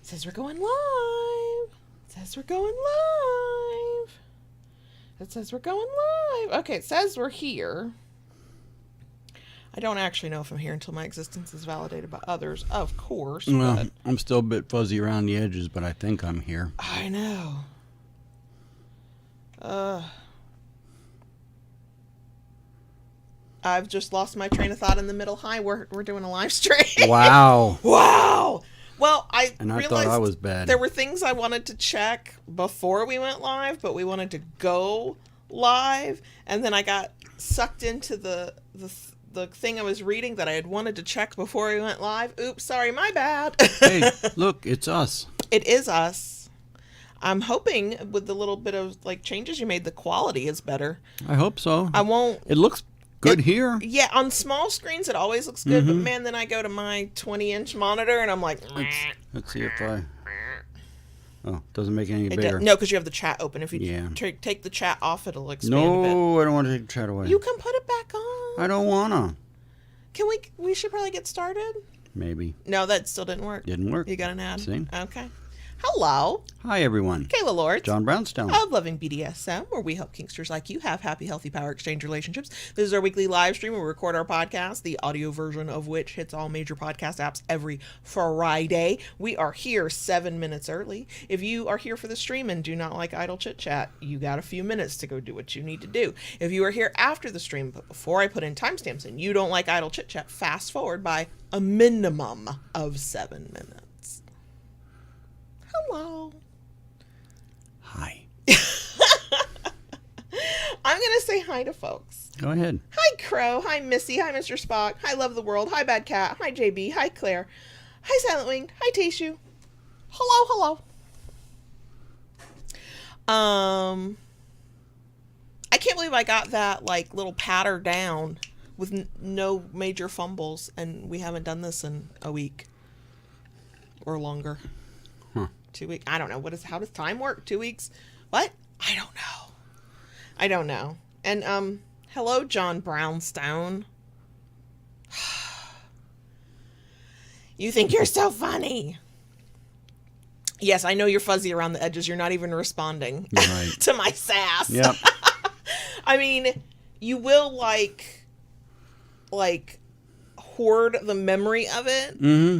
It says we're going live. It says we're going live. It says we're going live. Okay, it says we're here. I don't actually know if I'm here until my existence is validated by others, of course. Well, but I'm still a bit fuzzy around the edges, but I think I'm here. I know. I've just lost my train of thought in the middle. Hi, we're doing a live stream. Wow. Wow. Well, I realized thought I was bad. There were things I wanted to check before we went live, but we wanted to go live, and then I got sucked into the thing I was reading that I had wanted to check before we went live. Oops, sorry, my bad. Hey, look, it's us. It is us. I'm hoping with the little bit of like changes you made, the quality is better. I hope so. I won't. It looks good here. Yeah, on small screens it always looks good, but man, then I go to my 20-inch monitor and I'm like, Let's see if I... Oh, doesn't make it any bigger. No, because you have the chat open. If you take the chat off, it'll expand a bit. No, I don't want to take the chat away. You can put it back on. I don't want to. Can we should probably get started. Maybe. No, that still didn't work. Didn't work. You got an ad? See? Okay. Hello. Hi, everyone. Kayla Lord. John Brownstone. Of Loving Bdsm, where we help kinksters like you have happy, healthy power exchange relationships. This is our weekly live stream where we record our podcast, the audio version of which hits all major podcast apps every Friday. We are here 7 minutes early. If you are here for the stream and do not like idle chit chat, you got a few minutes to go do what you need to do. If you are here after the stream, but before I put in timestamps and you don't like idle chit chat, fast forward by a minimum of 7 minutes. Hello. Hi. I'm going to say hi to folks. Go ahead. Hi, Crow. Hi, Missy. Hi, Mr. Spock. Hi, Love the World. Hi, Bad Cat. Hi, JB. Hi, Claire. Hi, Silent Winged. Hi, Tayshu. Hello. I can't believe I got that, like, little patter down with no major fumbles, and we haven't done this in a week or longer. 2 weeks. I don't know. How does time work? 2 weeks? What? I don't know. And, hello, John Brownstone. You think you're so funny. Yes, I know you're fuzzy around the edges. You're not even responding to my sass. Yep. I mean, you will, like, hoard the memory of it,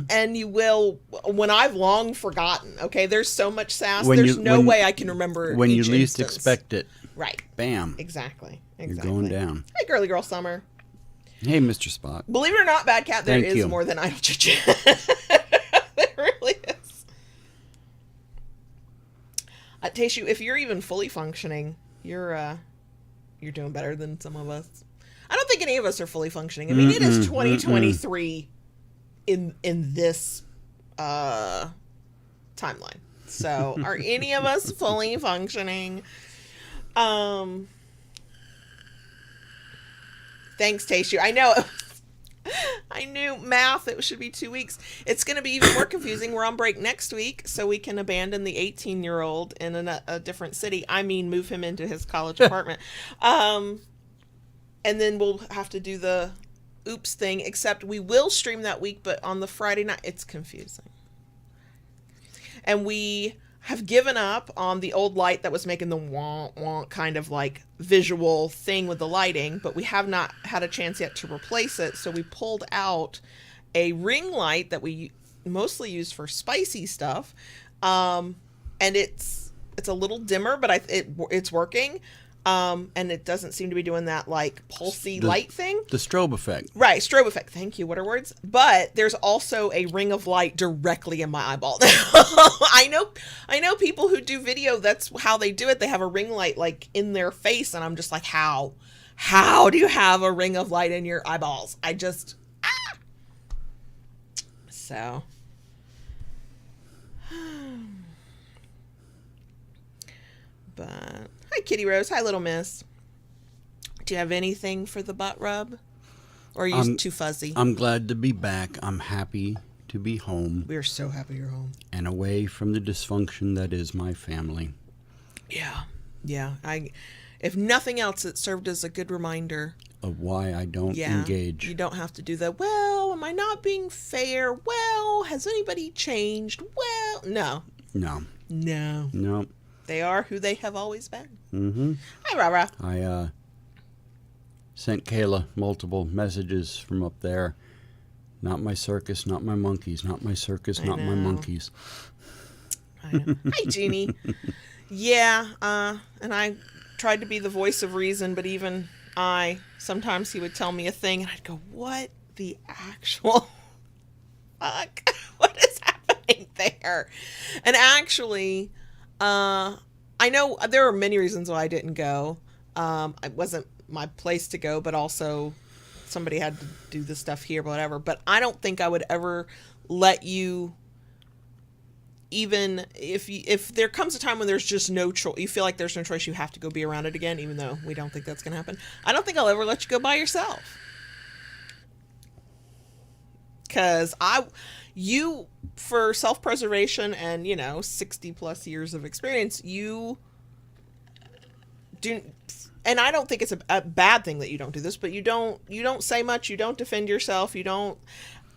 and you will when I've long forgotten. Okay, there's so much sass. There's no way I can remember when you each least instance. expect it. Right. Bam. Exactly. You're going down. Hi, girly girl Summer. Hey, Mr. Spock. Believe it or not, Bad Cat, there is more than idle chit chat. There really is. Tayshu, if you're even fully functioning, you're doing better than some of us. I don't think any of us are fully functioning. I mean, it is 2023 in this timeline. So, are any of us fully functioning? Thanks, Tayshu. I knew math. It should be 2 weeks. It's going to be even more confusing. We're on break next week, so we can abandon the 18-year-old in a different city. I mean, move him into his college apartment. And then we'll have to do the oops thing, except we will stream that week, but on the Friday night, it's confusing. And we have given up on the old light that was making the wonk kind of like visual thing with the lighting, but we have not had a chance yet to replace it. So we pulled out a ring light that we mostly use for spicy stuff. And it's a little dimmer, but it's working. And it doesn't seem to be doing that like pulsy light thing. The strobe effect. Right, strobe effect. Thank you. What are words? But there's also a ring of light directly in my eyeball. I know people who do video, that's how they do it. They have a ring light like in their face, and I'm just like, how? How do you have a ring of light in your eyeballs? So. But hi, Kitty Rose. Hi, Little Miss. Do you have anything for the butt rub? Or are you too fuzzy? I'm glad to be back. I'm happy to be home. We are so happy you're home. And away from the dysfunction that is my family. Yeah. If nothing else, it served as a good reminder of why I don't engage. You don't have to do the, well, am I not being fair? Well, has anybody changed? Well, No. No. No. No. They are who they have always been. Mm-hmm. Hi, Rara. I sent Kayla multiple messages from up there. Not my circus, not my monkeys. Not my circus, not my monkeys. I know. Hi, Jeannie. Yeah, and I tried to be the voice of reason, but even sometimes he would tell me a thing, and I'd go, what the actual fuck? What is happening there? And actually, I know there are many reasons why I didn't go. It wasn't my place to go, but also somebody had to do the stuff here, whatever. But I don't think I would ever let you, even if there comes a time when there's just no choice, you feel like there's no choice, you have to go be around it again, even though we don't think that's going to happen. I don't think I'll ever let you go by yourself. Because you, for self-preservation and, 60 plus years of experience, you do. And I don't think it's a bad thing that you don't do this, but you don't say much, you don't defend yourself, you don't,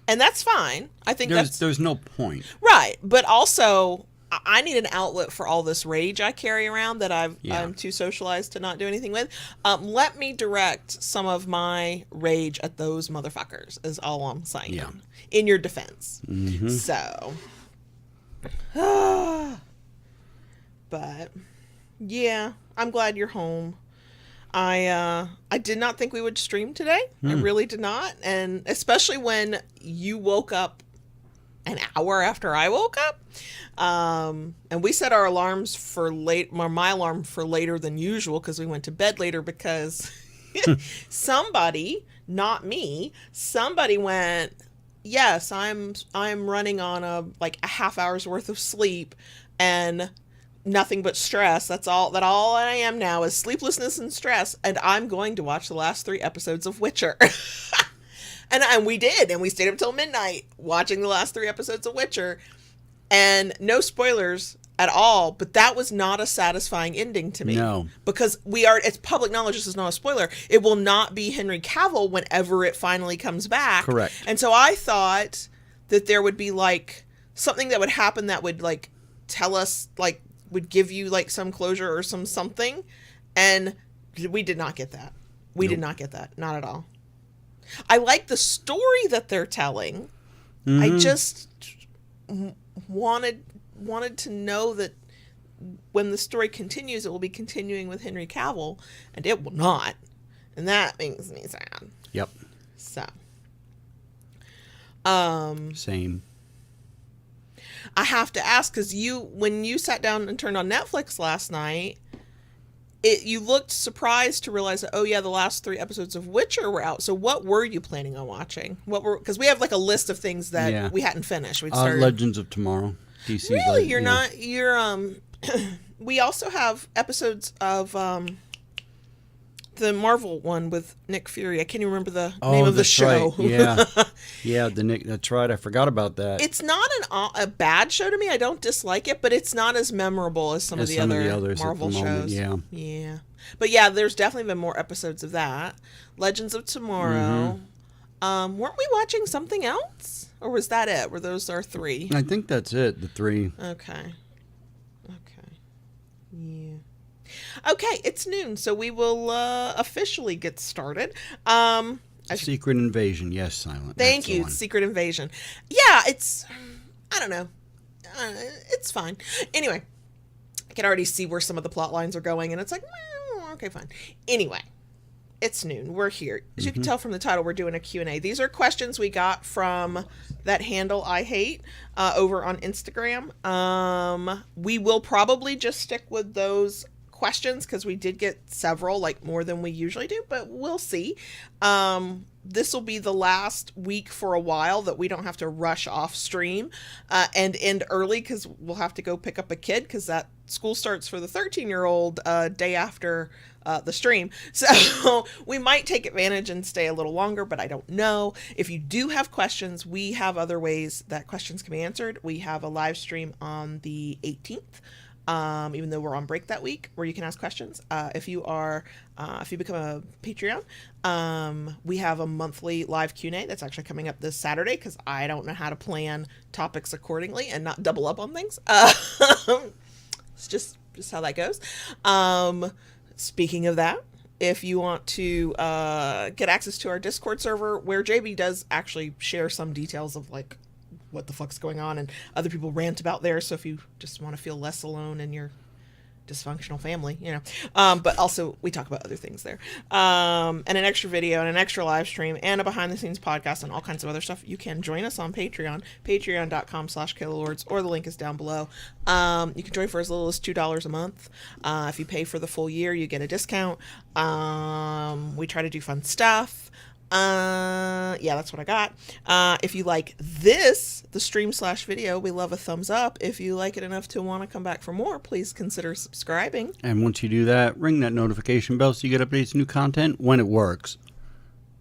and that's fine. I think there's no point. Right. But also, I need an outlet for all this rage I carry around that I'm too socialized to not do anything with. Let me direct some of my rage at those motherfuckers is all I'm saying. Yeah. In your defense. Mm-hmm. So. But, yeah, I'm glad you're home. I did not think we would stream today. I really did not. And especially when you woke up an hour after I woke up. And we set our alarms for my alarm for later than usual because we went to bed later because somebody, not me, somebody went, yes, I'm running on a half hour's worth of sleep and nothing but stress. That's all I am now is sleeplessness and stress. And I'm going to watch the last 3 episodes of Witcher. and we did. And we stayed up till midnight watching the last 3 episodes of Witcher. And no spoilers at all. But that was not a satisfying ending to me. No. Because it's public knowledge. This is not a spoiler. It will not be Henry Cavill whenever it finally comes back. Correct. And so I thought that there would be something that would happen that would tell us would give you some closure or something, and we did not get that. We did not get that, not at all. I like the story that they're telling. Mm-hmm. I just wanted to know that when the story continues, it will be continuing with Henry Cavill, and it will not, and that makes me sad. Yep. So, same. I have to ask, because when you sat down and turned on Netflix last night, you looked surprised to realize that, oh yeah, the last 3 episodes of Witcher were out. So what were you planning on watching? Because we have a list of things that we hadn't finished. We started Legends of Tomorrow. DC's really? You're not. We also have episodes of the Marvel one with Nick Fury. I can't even remember the name of the show. Right. Yeah. Yeah, that's right. I forgot about that. It's not a bad show to me. I don't dislike it, but it's not as memorable as some of the other Marvel shows. Yeah. Yeah. But yeah, there's definitely been more episodes of that. Legends of Tomorrow. Mm-hmm. Weren't we watching something else? Or was that it? Were those our 3? I think that's it, the 3. Okay. Yeah. Okay, it's noon, so we will officially get started. Secret Invasion, yes, Silent. Thank you, Secret Invasion. Yeah, it's, I don't know. It's fine. Anyway, I can already see where some of the plot lines are going, and it's okay, fine. Anyway, it's noon. We're here. As you can tell from the title, we're doing a Q&A. These are questions we got from that handle I hate over on Instagram. We will probably just stick with those questions because we did get several, more than we usually do, but we'll see. This will be the last week for a while that we don't have to rush off stream and end early because we'll have to go pick up a kid because that school starts for the 13-year-old day after the stream. So we might take advantage and stay a little longer, but I don't know. If you do have questions, we have other ways that questions can be answered. We have a live stream on the 18th even though we're on break that week, where you can ask questions. If you become a Patreon, we have a monthly live Q&A that's actually coming up this Saturday, because I don't know how to plan topics accordingly and not double up on things. It's just how that goes. Speaking of that, if you want to get access to our Discord server, where JB does actually share some details of like what the fuck's going on, and other people rant about there. So if you just want to feel less alone in your dysfunctional family, but also we talk about other things there, and an extra video and an extra live stream and a behind the scenes podcast and all kinds of other stuff. You can join us on Patreon, patreon.com/KaylaLords, or the link is down below. You can join for as little as $2 a month. If you pay for the full year, you get a discount. We try to do fun stuff. Yeah, that's what I got. If you like the stream/video, we love a thumbs up. If you like it enough to want to come back for more, please consider subscribing. And once you do that, ring that notification bell so you get updates, new content when it works.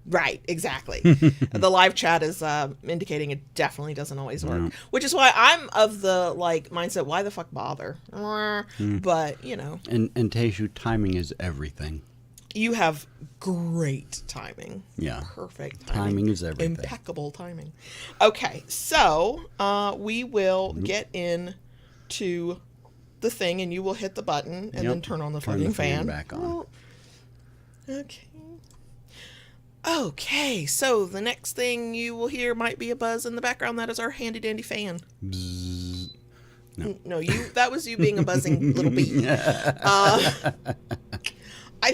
Right, exactly. The live chat is indicating it definitely doesn't always work, which is why I'm of the mindset, why the fuck bother? But, And Taishu, timing is everything. You have great timing. Yeah. Perfect timing. Timing is everything. Impeccable timing. Okay, so we will get into the thing, and you will hit the button and then turn on the fucking fan. Back on. Okay. Okay, so the next thing you will hear might be a buzz in the background. That is our handy dandy fan. Bzzz. No, that was you being a buzzing little bee. I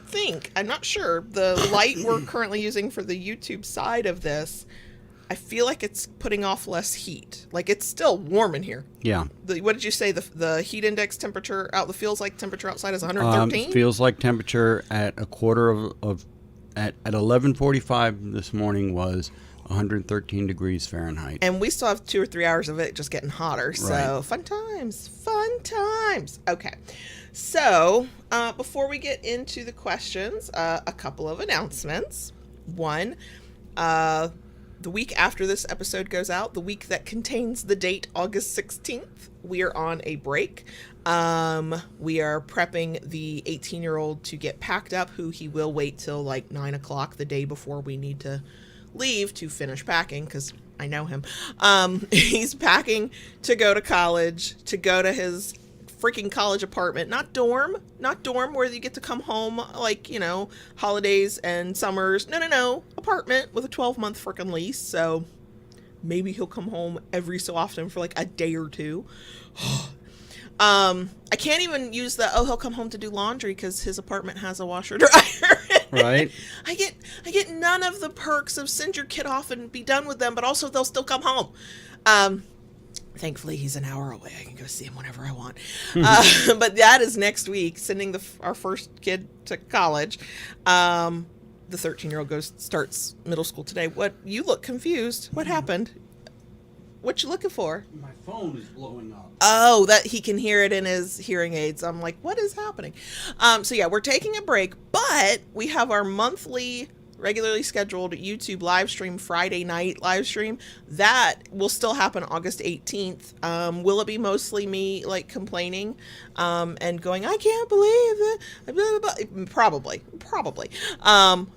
think, I'm not sure, the light we're currently using for the YouTube side of this, I feel like it's putting off less heat. Like, it's still warm in here. Yeah. What did you say? The heat index temperature feels like temperature outside is 113? Feels like temperature at a quarter of at 11:45 this morning was 113 degrees Fahrenheit. And we still have 2 or 3 hours of it just getting hotter. So, right. Fun times. Okay. So, before we get into the questions, a couple of announcements. One, the week after this episode goes out, the week that contains the date August 16th, we are on a break. We are prepping the 18-year-old to get packed up, who he will wait till 9 o'clock the day before we need to leave to finish packing, because I know him. He's packing to go to college, to go to his freaking college apartment, not dorm where you get to come home holidays and summers. No, apartment with a 12-month freaking lease. So maybe he'll come home every so often for a day or two. I can't even use he'll come home to do laundry because his apartment has a washer dryer. Right. I get none of the perks of send your kid off and be done with them, but also they'll still come home. Thankfully, he's an hour away. I can go see him whenever I want. But that is next week, sending our first kid to college. The 13-year-old starts middle school today. What? You look confused. What happened? What you looking for? My phone is blowing up. Oh, that he can hear it in his hearing aids. I'm like, what is happening? So yeah, we're taking a break, but we have our monthly regularly scheduled YouTube live stream, Friday night live stream. That will still happen August 18th. Will it be mostly me complaining and going, I can't believe it? Blah, blah, blah. Probably.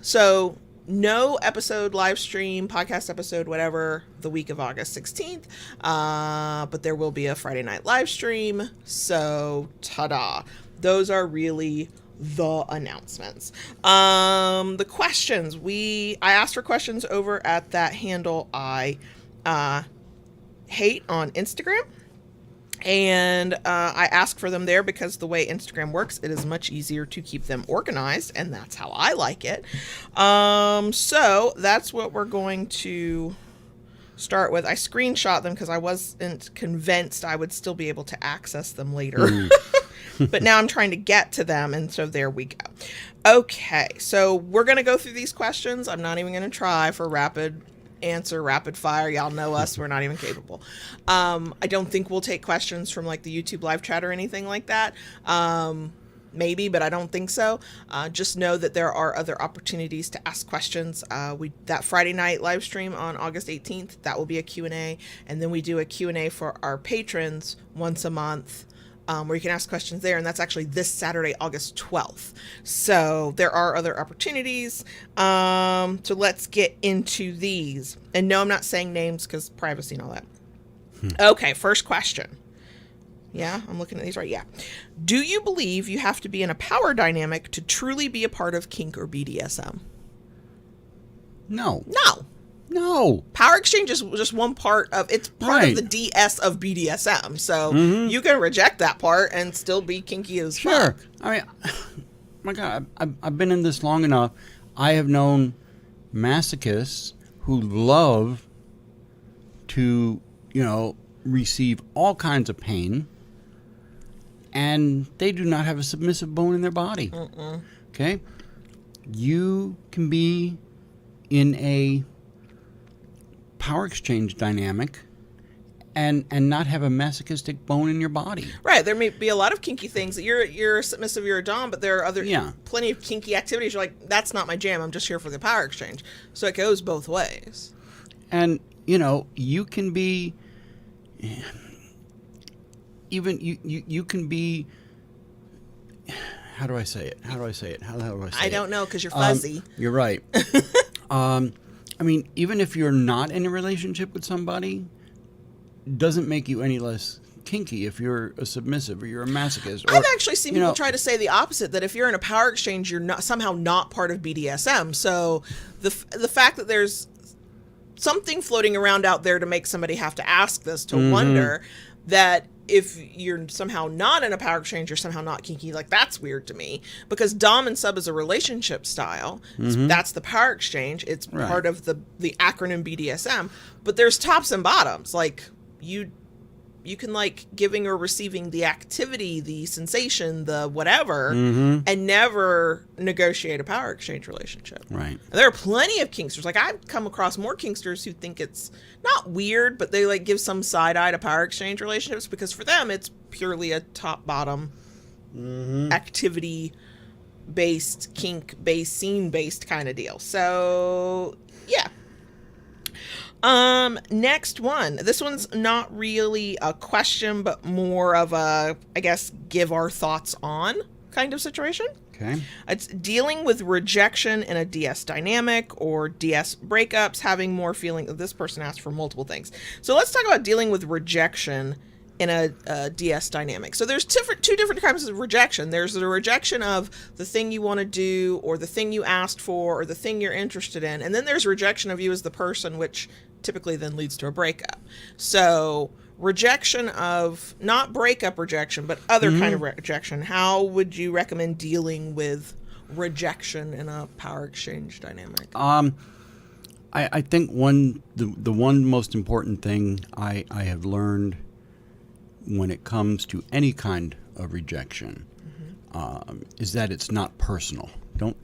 So no episode live stream, podcast episode, whatever, the week of August 16th. But there will be a Friday night live stream. So ta-da. Those are really the announcements. The questions, I asked for questions over at that handle I hate on Instagram, and I ask for them there because the way Instagram works, it is much easier to keep them organized, and that's how I like it. So that's what we're going to start with. I screenshot them because I wasn't convinced I would still be able to access them later. But now I'm trying to get to them, and so there we go. Okay, so we're going to go through these questions. I'm not even going to try for rapid fire. Y'all know us. We're not even capable. I don't think we'll take questions from the YouTube live chat or anything like that. Maybe, but I don't think so. Just know that there are other opportunities to ask questions. That Friday night live stream on August 18th, that will be a Q&A. And then we do a Q&A for our patrons once a month. where you can ask questions there, and that's actually this Saturday, August 12th. So there are other opportunities. So let's get into these. And no, I'm not saying names because privacy and all that. Okay, first question. Yeah, I'm looking at these right. Yeah. Do you believe you have to be in a power dynamic to truly be a part of kink or BDSM? No. No. Power exchange is just one part of, it's part of the DS of BDSM. So you can reject that part and still be kinky as fuck. I mean, my God, I've been in this long enough. I have known masochists who love to, receive all kinds of pain, and they do not have a submissive bone in their body. Okay? You can be in a power exchange dynamic and not have a masochistic bone in your body. Right. There may be a lot of kinky things that you're submissive, you're a dom, but there are plenty of kinky activities. You're like, that's not my jam. I'm just here for the power exchange. So it goes both ways. And you can be you can be, how do I say it? I don't know, because you're fuzzy. You're right. I mean, even if you're not in a relationship with somebody, doesn't make you any less kinky if you're a submissive or you're a masochist. Or, I've actually seen people try to say the opposite, that if you're in a power exchange, you're somehow not part of BDSM. So the fact that there's something floating around out there to make somebody have to ask this, to wonder that if you're somehow not in a power exchange, you're somehow not kinky. Like, that's weird to me, because dom and sub is a relationship style. That's the power exchange. It's part of the acronym BDSM, but there's tops and bottoms. Like, you can like giving or receiving the activity, the sensation, the whatever, and never negotiate a power exchange relationship. Right. And there are plenty of kinksters. Like, I've come across more kinksters who think it's not weird, but they like give some side eye to power exchange relationships, because for them it's purely a top bottom activity based, kink based, scene based kind of deal. So yeah. Next one. This one's not really a question, but more of a, I guess, give our thoughts on kind of situation. Okay. It's dealing with rejection in a DS dynamic or DS breakups, having more feeling. This person asked for multiple things. So let's talk about dealing with rejection in a DS dynamic. So there's two different kinds of rejection. There's the rejection of the thing you want to do, or the thing you asked for, or the thing you're interested in. And then there's rejection of you as the person, which typically then leads to a breakup. So rejection of, not breakup rejection, but other kind of rejection. How would you recommend dealing with rejection in a power exchange dynamic? I think the one most important thing I have learned when it comes to any kind of rejection is that it's not personal.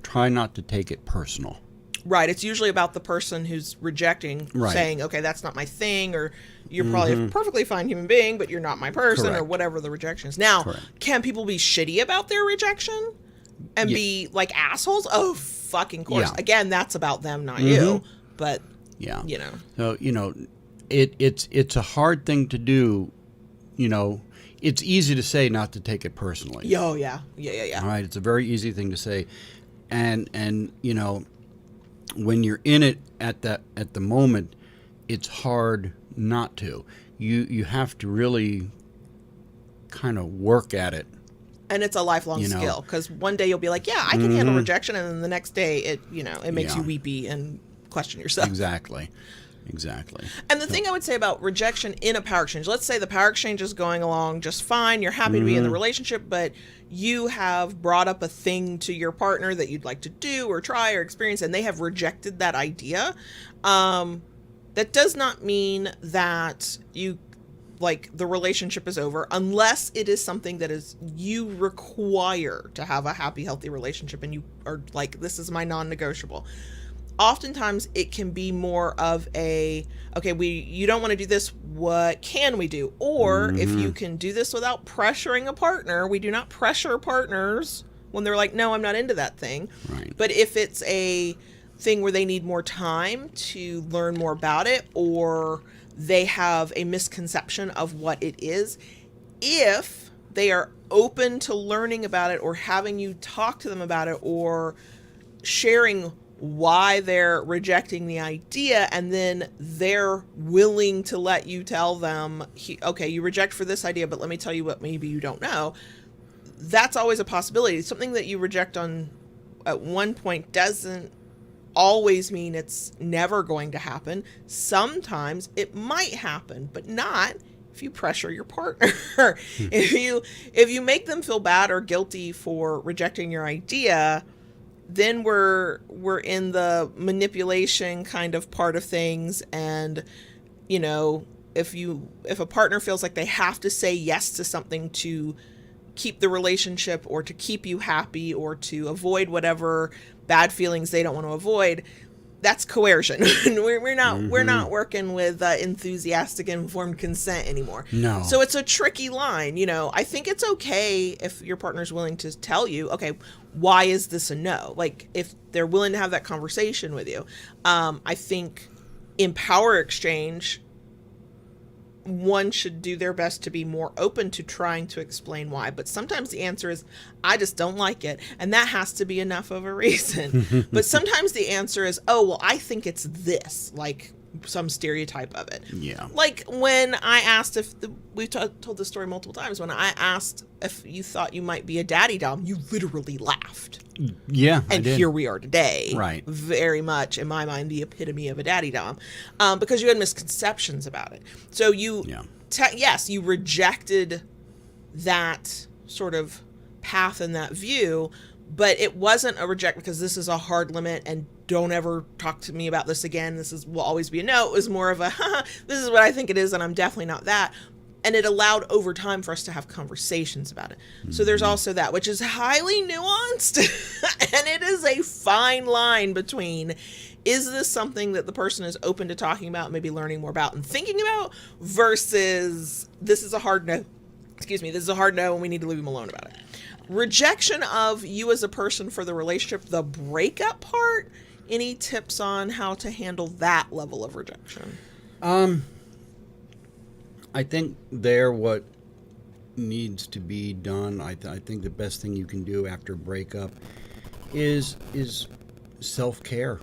Try not to take it personal. Right. It's usually about the person who's rejecting, saying, okay, that's not my thing, or you're probably a perfectly fine human being, but you're not my person, or whatever the rejection is. Now, can people be shitty about their rejection and be like assholes? Oh, fucking course. Yeah. Again, that's about them, not you. But, So, it's a hard thing to do. It's easy to say not to take it personally. Oh, yeah. All right. It's a very easy thing to say. And when you're in it at the moment, it's hard not to. You have to really kind of work at it. And it's a lifelong skill, because one day you'll be like, yeah, I can handle rejection, and then the next day it makes you weepy and question yourself. Exactly. And the thing I would say about rejection in a power exchange, let's say the power exchange is going along just fine, you're happy to be in the relationship, but you have brought up a thing to your partner that you'd like to do or try or experience, and they have rejected that idea. That does not mean that the relationship is over, unless it is something that is you require to have a happy, healthy relationship, and you are like, this is my non-negotiable. Oftentimes it can be more of a, okay, you don't want to do this, what can we do? Or if you can do this without pressuring a partner, we do not pressure partners when they're like, no, I'm not into that thing. Right. But if it's a thing where they need more time to learn more about it, or they have a misconception of what it is, if they are open to learning about it or having you talk to them about it or sharing why they're rejecting the idea, and then they're willing to let you tell them, okay, you reject for this idea, but let me tell you what maybe you don't know. That's always a possibility. Something that you reject on at one point doesn't always mean it's never going to happen. Sometimes it might happen, but not if you pressure your partner. If you make them feel bad or guilty for rejecting your idea, then we're in the manipulation kind of part of things. And, you know, if a partner feels like they have to say yes to something to keep the relationship or to keep you happy or to avoid whatever bad feelings they don't want to avoid, that's coercion. we're not working with enthusiastic informed consent anymore. No. So it's a tricky line. You know, I think it's okay if your partner's willing to tell you, okay, why is this a no? Like, if they're willing to have that conversation with you. I think in power exchange, one should do their best to be more open to trying to explain why. But sometimes the answer is, I just don't like it. And that has to be enough of a reason. But sometimes the answer is, oh, well, I think it's this, like some stereotype of it. Yeah. Like when I asked we've told this story multiple times, when I asked if you thought you might be a daddy dom, you literally laughed. Yeah, and here we are today. Right. Very much, in my mind, the epitome of a daddy dom, because you had misconceptions about it. So you, yes, you rejected that sort of path and that view, but it wasn't a reject because this is a hard limit and don't ever talk to me about this again. Will always be a no. It was more of a, this is what I think it is, and I'm definitely not that. And it allowed over time for us to have conversations about it. Mm-hmm. So there's also that, which is highly nuanced. And it is a fine line between, is this something that the person is open to talking about, maybe learning more about and thinking about, versus this is a hard no. This is a hard no and we need to leave them alone about it. Rejection of you as a person for the relationship, the breakup part, any tips on how to handle that level of rejection? I think what needs to be done, I think the best thing you can do after breakup is self-care.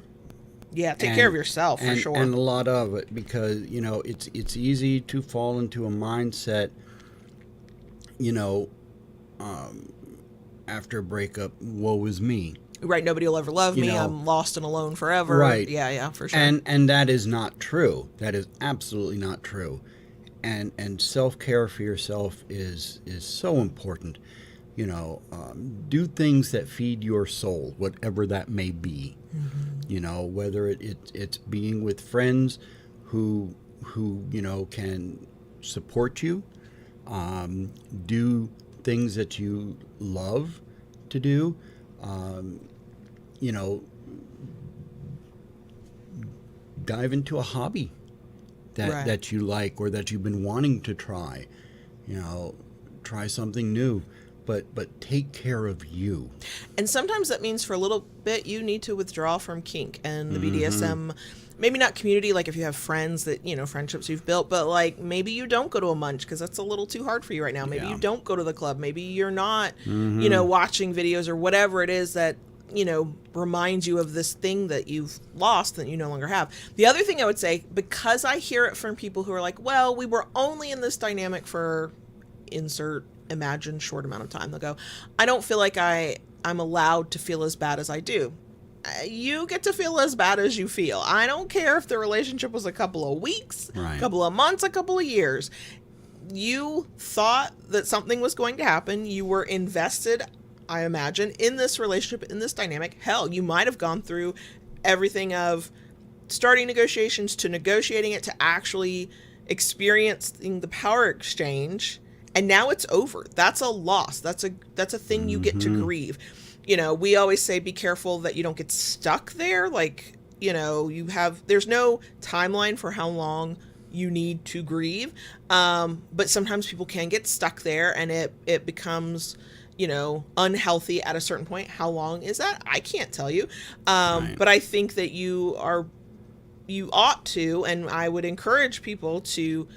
Yeah, take care of yourself, for sure. And a lot of it, because, you know, it's easy to fall into a mindset, you know, after a breakup, woe is me. Right, nobody will ever love me. I'm lost and alone forever. Right. Yeah, for sure. And that is not true. That is absolutely not true. And self-care for yourself is so important. You know, do things that feed your soul, whatever that may be. Mm-hmm. You know, whether it's being with friends who you know can support you, do things that you love to do. You know, dive into a hobby that you like or that you've been wanting to try. You know, try something new, but take care of you. And sometimes that means for a little bit you need to withdraw from kink and the BDSM. Maybe not community, like if you have friends that, you know, friendships you've built, but like maybe you don't go to a munch because that's a little too hard for you right now. Maybe you don't go to the club. Maybe you're not, you know, watching videos or whatever it is that, you know, reminds you of this thing that you've lost that you no longer have. The other thing I would say, because I hear it from people who are like, well, we were only in this dynamic for imagine short amount of time. They'll go, I don't feel like I'm allowed to feel as bad as I do. You get to feel as bad as you feel. I don't care if the relationship was a couple of weeks, a couple of months, a couple of years. You thought that something was going to happen. You were invested, I imagine, in this relationship, in this dynamic. Hell, you might have gone through everything of starting negotiations to negotiating it to actually experiencing the power exchange. And now it's over. That's a loss. That's a thing you get to grieve. You know, we always say be careful that you don't get stuck there. Like, you know, there's no timeline for how long you need to grieve. But sometimes people can get stuck there and it becomes, you know, unhealthy at a certain point. How long is that? I can't tell you. But I think that you ought to, and I would encourage people to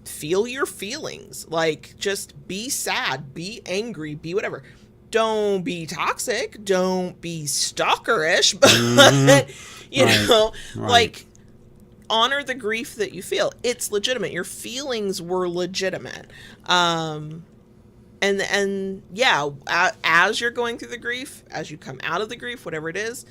feel your feelings. Like, just be sad, be angry, be whatever. Don't be toxic, don't be stalkerish, but you know, like, honor the grief that you feel. It's legitimate. Your feelings were legitimate. And yeah, as you're going through the grief, as you come out of the grief, whatever it is,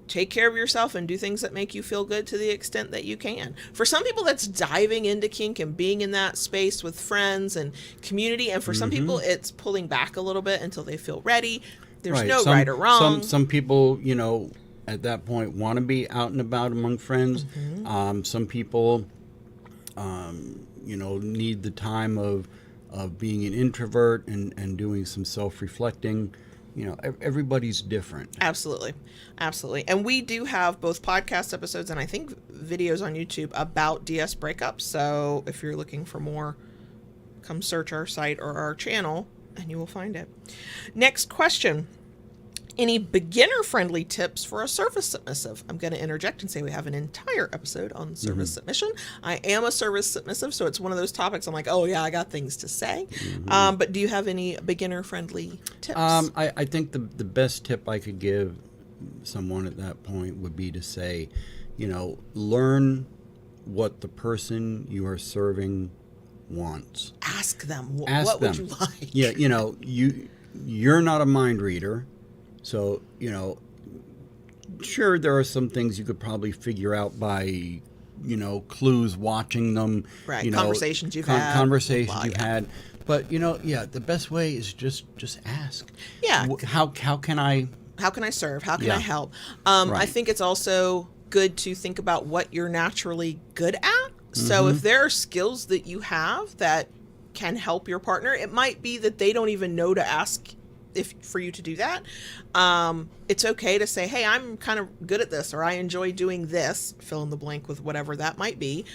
take care of yourself and do things that make you feel good to the extent that you can. For some people, that's diving into kink and being in that space with friends and community. And for some people, it's pulling back a little bit until they feel ready. There's no right or wrong. Some people, you know, at that point want to be out and about among friends. Some people, you know, need the time of being an introvert and doing some self-reflecting. You know, everybody's different. Absolutely. Absolutely. And we do have both podcast episodes and I think videos on YouTube about DS breakups. So if you're looking for more, come search our site or our channel and you will find it. Next question. Any beginner-friendly tips for a service submissive? I'm going to interject and say we have an entire episode on service submission. I am a service submissive, so it's one of those topics I'm like, oh, yeah, I got things to say. But do you have any beginner-friendly tips? I think the best tip I could give someone at that point would be to say, you know, learn what the person you are serving wants. Ask them. Ask what them. Would you like? Yeah, you know, you're not a mind reader. So, you know, sure, there are some things you could probably figure out by, you know, clues, watching them. Right, you know, conversations you've had. Conversations you've had. But, you know, yeah, the best way is just ask. Yeah. How can I... How can I serve? How can I help? Right. I think it's also good to think about what you're naturally good at. So if there are skills that you have that can help your partner, it might be that they don't even know to ask for you to do that. It's okay to say, hey, I'm kind of good at this, or I enjoy doing this, fill in the blank with whatever that might be.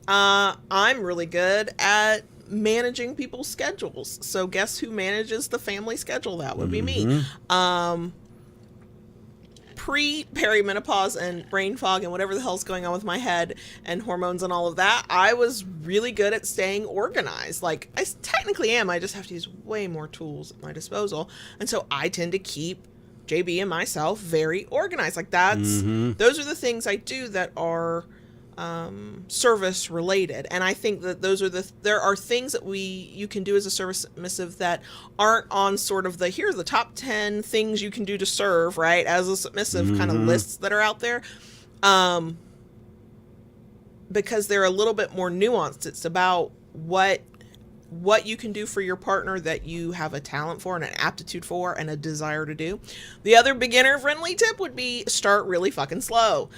I'm really good at managing people's schedules. So guess who manages the family schedule? That would be me. Pre-perimenopause and brain fog and whatever the hell's going on with my head and hormones and all of that, I was really good at staying organized. Like, I technically am. I just have to use way more tools at my disposal. And so I tend to keep JB and myself very organized. Like, that's those are the things I do that are service related. And I think that there are things that you can do as a service submissive that aren't on sort of here's the top 10 things you can do to serve, right? As a submissive kind of lists that are out there. Because they're a little bit more nuanced. It's about what you can do for your partner that you have a talent for and an aptitude for and a desire to do. The other beginner-friendly tip would be start really fucking slow.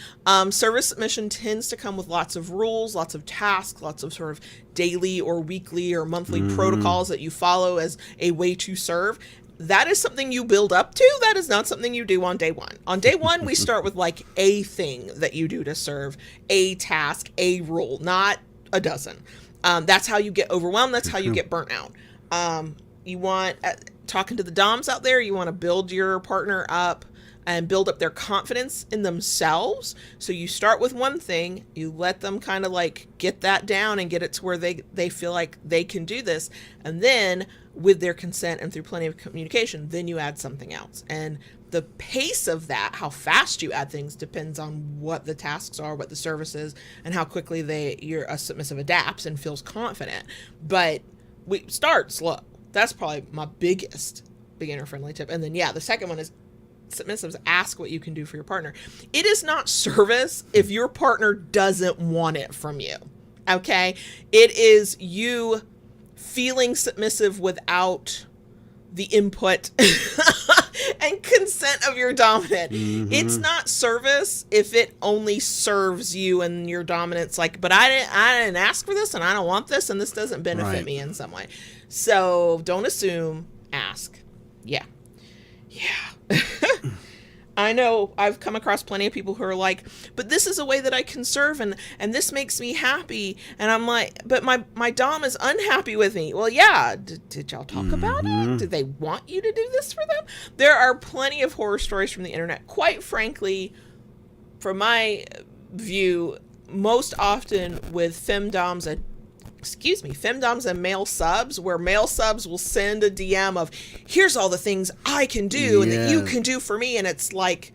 Service submission tends to come with lots of rules, lots of tasks, lots of sort of daily or weekly or monthly protocols that you follow as a way to serve. That is something you build up to. That is not something you do on day one. On day one, we start with like a thing that you do to serve, a task, a rule, not a dozen. That's how you get overwhelmed. That's how you get burnt out. You want, talking to the doms out there, you want to build your partner up and build up their confidence in themselves. So you start with one thing, you let them kind of like get that down and get it to where they feel like they can do this. And then with their consent and through plenty of communication, then you add something else. And the pace of that, how fast you add things, depends on what the tasks are, what the service is, and how quickly a submissive adapts and feels confident. But we start slow. That's probably my biggest beginner-friendly tip. And then, yeah, the second one is submissives ask what you can do for your partner. It is not service if your partner doesn't want it from you. Okay? It is you feeling submissive without the input and consent of your dominant. It's not service if it only serves you and your dominant's like, but I didn't ask for this and I don't want this and this doesn't benefit me in some way. So don't assume, ask. Yeah. I know I've come across plenty of people who are like, but this is a way that I can serve and this makes me happy. And I'm like, but my dom is unhappy with me. Well, yeah. Did y'all talk about it? Did they want you to do this for them? There are plenty of horror stories from the internet. Quite frankly, from my view, most often with femdoms femdoms and male subs, where male subs will send a DM of, here's all the things I can do and that you can do for me. And it's like,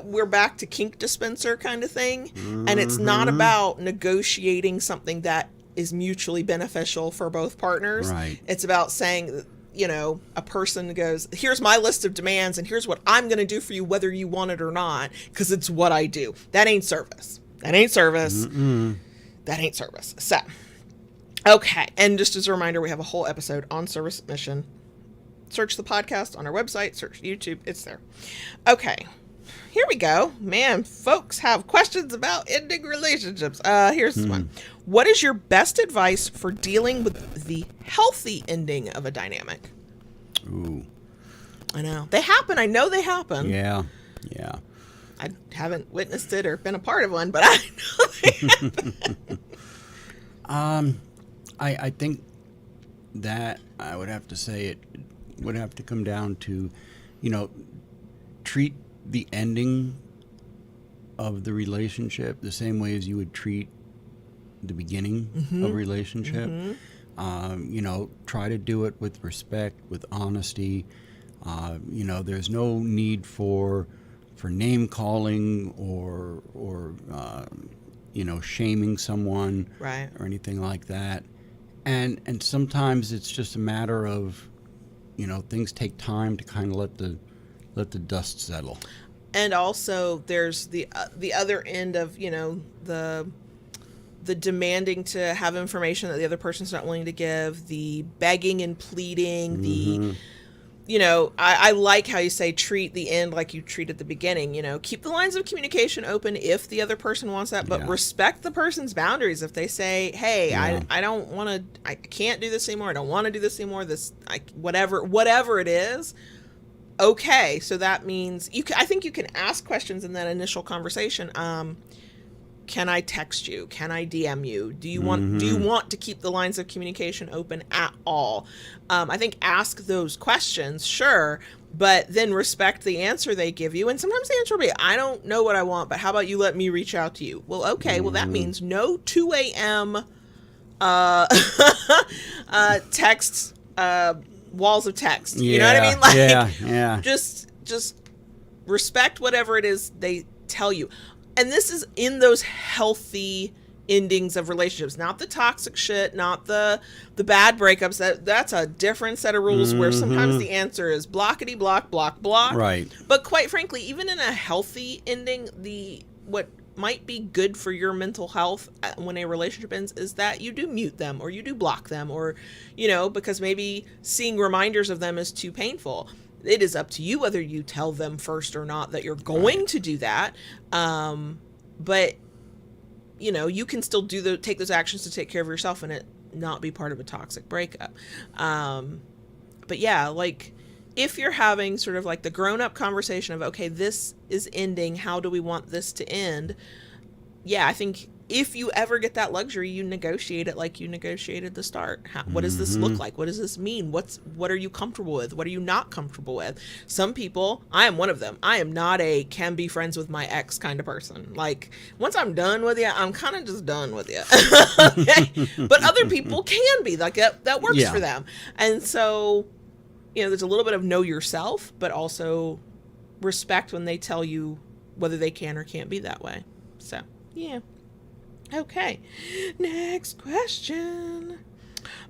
we're back to kink dispenser kind of thing. And it's not about negotiating something that is mutually beneficial for both partners. Right. It's about saying, a person goes, here's my list of demands and here's what I'm going to do for you, whether you want it or not, because it's what I do. That ain't service. That ain't service. That ain't service. So, okay. And just as a reminder, we have a whole episode on service submission. Search the podcast on our website, search YouTube. It's there. Okay. Here we go. Man, folks have questions about ending relationships. Here's this one. What is your best advice for dealing with the healthy ending of a dynamic? Ooh. I know. They happen. I know they happen. Yeah. I haven't witnessed it or been a part of one, but I know they happen. I think that I would have to say it would have to come down to, treat the ending of the relationship the same way as you would treat the beginning of a relationship. Try to do it with respect, with honesty. There's no need for name calling or shaming someone, right, or anything like that. And sometimes it's just a matter of, things take time to kind of let the dust settle. And also there's the other end of, the demanding to have information that the other person's not willing to give, the begging and pleading, I like how you say treat the end like you treated the beginning. Keep the lines of communication open if the other person wants that, but respect the person's boundaries. If they say, hey, I don't want to, I can't do this anymore, I don't want to do this anymore, whatever it is. Okay, so that means I think you can ask questions in that initial conversation. Can I text you? Can I DM you? Do you want to keep the lines of communication open at all? I think ask those questions, sure, but then respect the answer they give you. And sometimes the answer will be, I don't know what I want, but how about you let me reach out to you? Well, okay, well that means no 2 a.m. Texts, walls of text. You know what I mean? Just respect whatever it is they tell you. And this is in those healthy endings of relationships, not the toxic shit, not the bad breakups. That's a different set of rules where sometimes the answer is blockity block, block, block. Right. But quite frankly, even in a healthy ending, what might be good for your mental health when a relationship ends is that you do mute them or you do block them, or, because maybe seeing reminders of them is too painful. It is up to you whether you tell them first or not that you're going to do that. But you can still take those actions to take care of yourself and it not be part of a toxic breakup. But yeah, like if you're having sort of like the grown-up conversation of, okay, this is ending, how do we want this to end? Yeah, I think if you ever get that luxury, you negotiate it like you negotiated the start. What does this look like? What does this mean? What are you comfortable with? What are you not comfortable with? Some people, I am one of them. I am not a can be friends with my ex kind of person. Like once I'm done with you, I'm kind of just done with you. Okay? But other people can be like that works for them. And so, there's a little bit of know yourself, but also respect when they tell you whether they can or can't be that way. So, yeah. Okay, next question.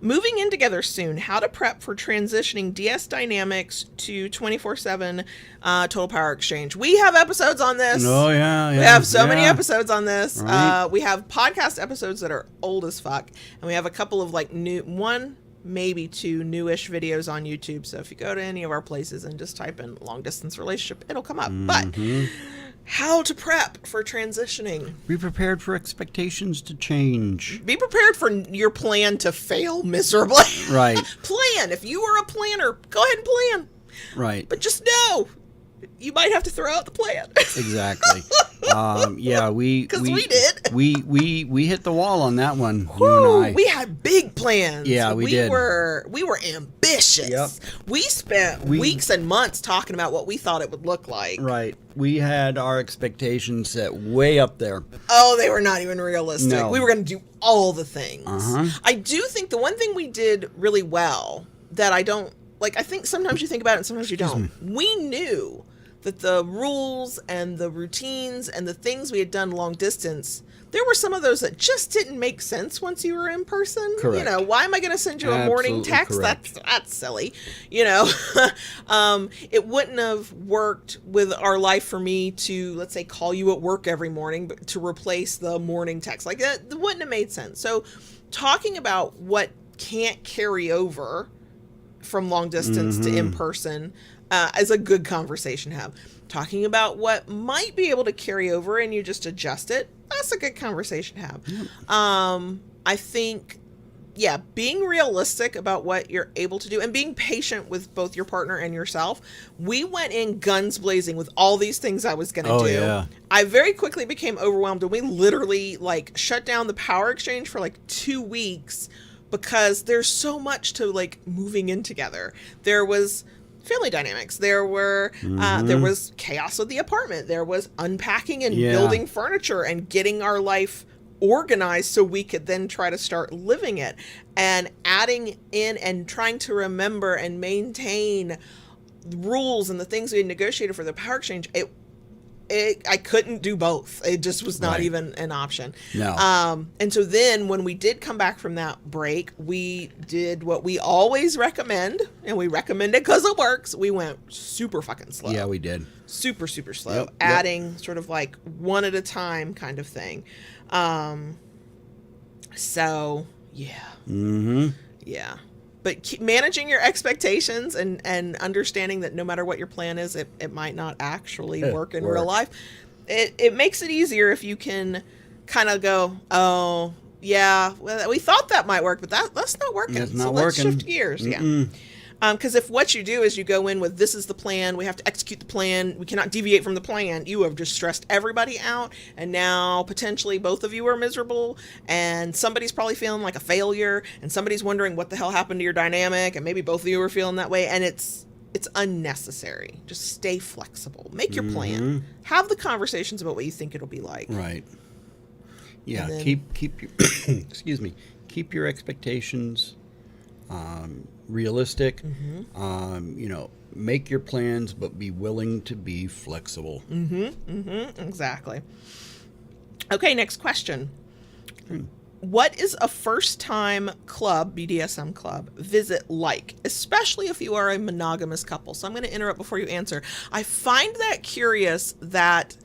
Moving in together soon, how to prep for transitioning DS dynamics to 24/7 total power exchange. We have episodes on this. Oh, yeah. We have so many episodes on this. Right. We have podcast episodes that are old as fuck. And we have a couple of maybe 2 newish videos on YouTube. So if you go to any of our places and just type in long distance relationship, it'll come up. But how to prep for transitioning. Be prepared for expectations to change. Be prepared for your plan to fail miserably. Right. Plan. If you are a planner, go ahead and plan. Right. But just know you might have to throw out the plan. Exactly. Yeah, Because we did. We hit the wall on that one. Whew, You and I. we had big plans. Yeah, we did. We were ambitious. Yep. We spent weeks and months talking about what we thought it would look like. Right. We had our expectations set way up there. Oh, they were not even realistic. No. We were going to do all the things. Uh-huh. I do think the one thing we did really well that I don't like, I think sometimes you think about it and sometimes you don't. We knew that the rules and the routines and the things we had done long distance, there were some of those that just didn't make sense once you were in person. Correct. You know, why am I going to send you a morning Absolutely text? correct. That's silly. You know, it wouldn't have worked with our life for me to, let's say, call you at work every morning, but to replace the morning text. Like that wouldn't have made sense. So talking about what can't carry over from long distance to in person is a good conversation to have. Talking about what might be able to carry over and you just adjust it, that's a good conversation to have. I think, yeah, being realistic about what you're able to do and being patient with both your partner and yourself. We went in guns blazing with all these things I was going to do. Yeah. I very quickly became overwhelmed and we literally like shut down the power exchange for like 2 weeks because there's so much to like moving in together. There was family dynamics. There was chaos of the apartment. There was unpacking and building furniture and getting our life organized so we could then try to start living it, and adding in and trying to remember and maintain the rules and the things we had negotiated for the power exchange. I couldn't do both. It just was not even an option. No. And so then when we did come back from that break, we did what we always recommend, and we recommend it because it works. We went super fucking slow. Yeah, we did. Super, super slow. Yep. Adding sort of like one at a time kind of thing. So, yeah. Yeah. But managing your expectations and understanding that no matter what your plan is, it might not actually work in real life. It makes it easier if you can kind of go, oh, yeah, well, we thought that might work, but that's not working. It's not Let's working. shift gears. Yeah. Because if what you do is you go in with, this is the plan, we have to execute the plan, we cannot deviate from the plan, you have just stressed everybody out, and now potentially both of you are miserable, and somebody's probably feeling like a failure, and somebody's wondering what the hell happened to your dynamic, and maybe both of you are feeling that way, and it's unnecessary. Just stay flexible. Make your plan. Have the conversations about what you think it'll be like. Right. Yeah. Then, keep your excuse me. Keep your expectations realistic. You know, make your plans, but be willing to be flexible. Exactly. Okay, next question. What is a first-time club, BDSM club, visit like, especially if you are a monogamous couple? So I'm going to interrupt before you answer. I find that curious that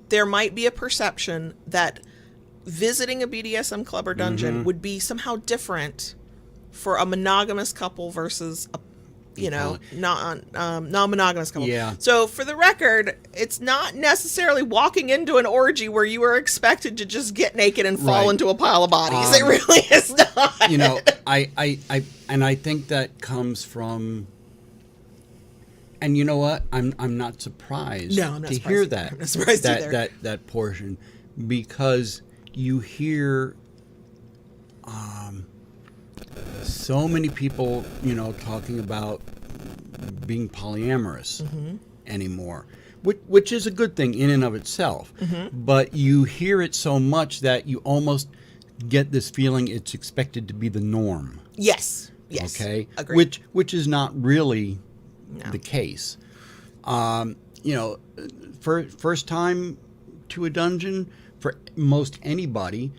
there might be a perception that visiting a BDSM club or dungeon would be somehow different for a monogamous couple versus a non-monogamous couple. Yeah. So for the record, it's not necessarily walking into an orgy where you are expected to just get naked and fall into a pile of bodies. It really is not. You know, I think that comes from, and you know what? I'm not surprised No, I'm not to surprised hear either. that. I'm not surprised either. That portion, because you hear so many people, you know, talking about being polyamorous anymore, which is a good thing in and of itself. But you hear it so much that you almost get this feeling it's expected to be the norm. Yes. Okay. Agreed. Which is not really the case. You know, first time to a dungeon for most anybody.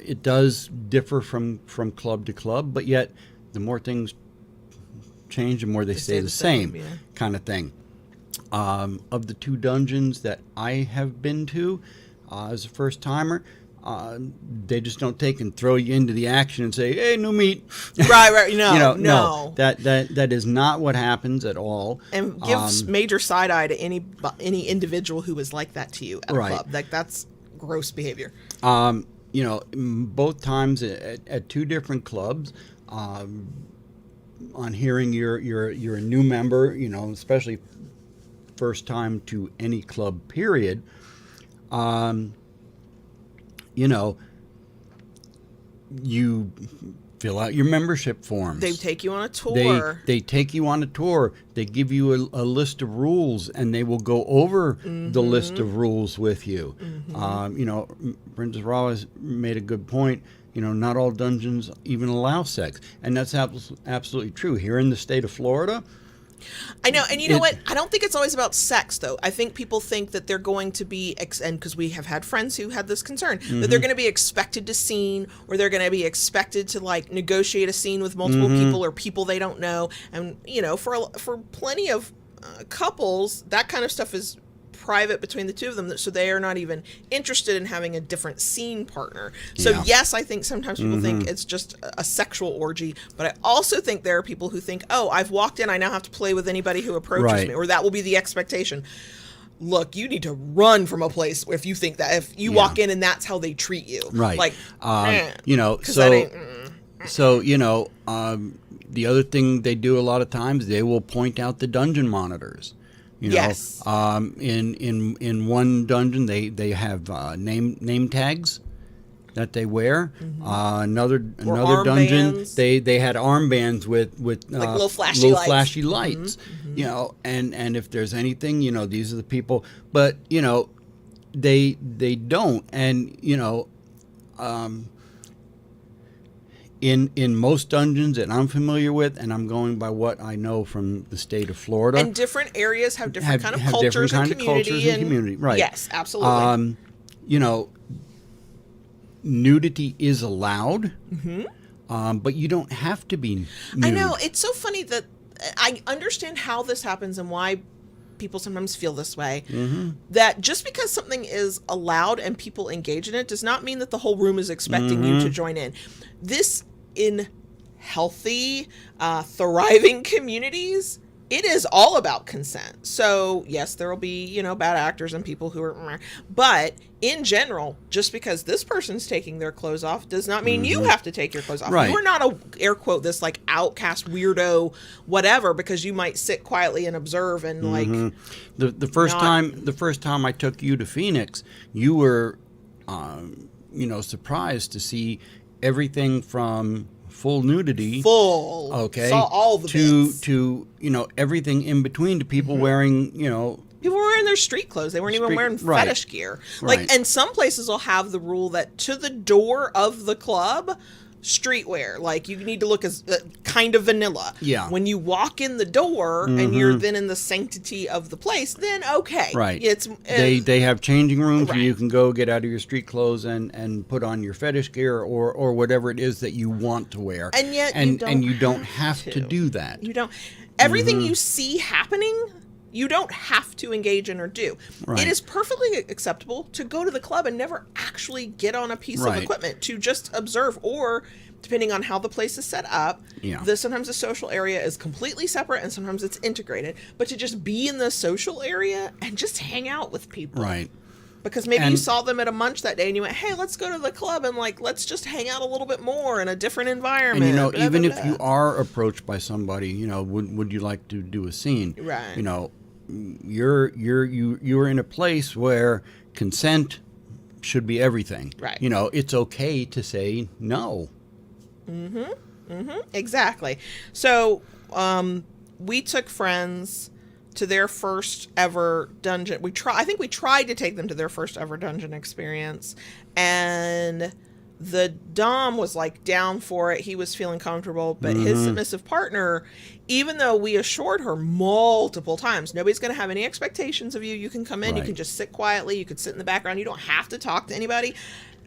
It does differ from club to club, but yet the more things change, the more they stay the same kind of thing. Of the 2 dungeons that I have been to as a first timer, they just don't take and throw you into the action and say, "Hey, new meat." Right. No, no. That is not what happens at all. And gives major side eye to any individual who is like that to you at a club. Like, that's gross behavior. You know, both times at 2 different clubs, on hearing you're a new member, you know, especially first time to any club, period, you know, you fill out your membership forms. They take you on a tour. They take you on a tour. They give you a list of rules, and they will go over the list of rules with you. You know, Princess Raw made a good point. You know, not all dungeons even allow sex, and that's absolutely true. Here in the state of Florida, I know, and you know what? I don't think it's always about sex, though. I think people think that they're going to be, and because we have had friends who had this concern, that they're going to be expected to scene, or they're going to be expected to like negotiate a scene with multiple people or people they don't know. And you know, for plenty of couples, that kind of stuff is private between the two of them, so they are not even interested in having a different scene partner. So yes, I think sometimes people think it's just a sexual orgy, but I also think there are people who think, oh, I've walked in, I now have to play with anybody who approaches me, or that will be the expectation. Look, you need to run from a place if you think that, if you walk in and that's how they treat you, like you know, so you know, the other thing they do a lot of times, they will point out the dungeon monitors. You know, yes. In one dungeon, they have name tags that they wear. Another dungeon, they had armbands with like little flashy lights. You know, and if there's anything, you know, these are the people. But you know, they don't, and you know, in most dungeons that I'm familiar with, and I'm going by what I know from the state of Florida. And different areas have different kind of cultures and community. Right. Yes, absolutely. You know, nudity is allowed, but you don't have to be nude. I know. It's so funny that I understand how this happens and why people sometimes feel this way, that just because something is allowed and people engage in it does not mean that the whole room is expecting you to join in. This, in healthy, thriving communities, it is all about consent. So yes, there will be, you know, bad actors and people who are, but in general, just because this person's taking their clothes off does not mean you have to take your clothes off. Right. You are not a, air quote, this like outcast weirdo, whatever, because you might sit quietly and observe and like the first time I took you to Phoenix, you were, you know, surprised to see everything from full nudity, saw all the bits, to you know, everything in between, to people wearing, you know, people were wearing their street clothes. They weren't even wearing fetish gear. Like, and some places will have the rule that to the door of the club, streetwear. Like, you need to look as kind of vanilla. Yeah. When you walk in the door and you're then in the sanctity of the place, then okay. Right. It's they have changing rooms where you can go get out of your street clothes and put on your fetish gear or whatever it is that you want to wear. And yet you don't have to do that. You don't. Everything you see happening, you don't have to engage in or do. Right. It is perfectly acceptable to go to the club and never actually get on a piece of equipment, to just observe, or depending on how the place is set up, sometimes the social area is completely separate and sometimes it's integrated, but to just be in the social area and just hang out with people. Right. Because maybe you saw them at a munch that day and you went, hey, let's go to the club and like, let's just hang out a little bit more in a different environment. And you know, even if you are approached by somebody, you know, would you like to do a scene? Right. You know, you're in a place where consent should be everything. Right. You know, it's okay to say no. Exactly. So we took friends to their first ever dungeon. I think we tried to take them to their first ever dungeon experience, and the Dom was like down for it. He was feeling comfortable, but his submissive partner, even though we assured her multiple times, nobody's going to have any expectations of you. You can come in, you can just sit quietly. You could sit in the background. You don't have to talk to anybody.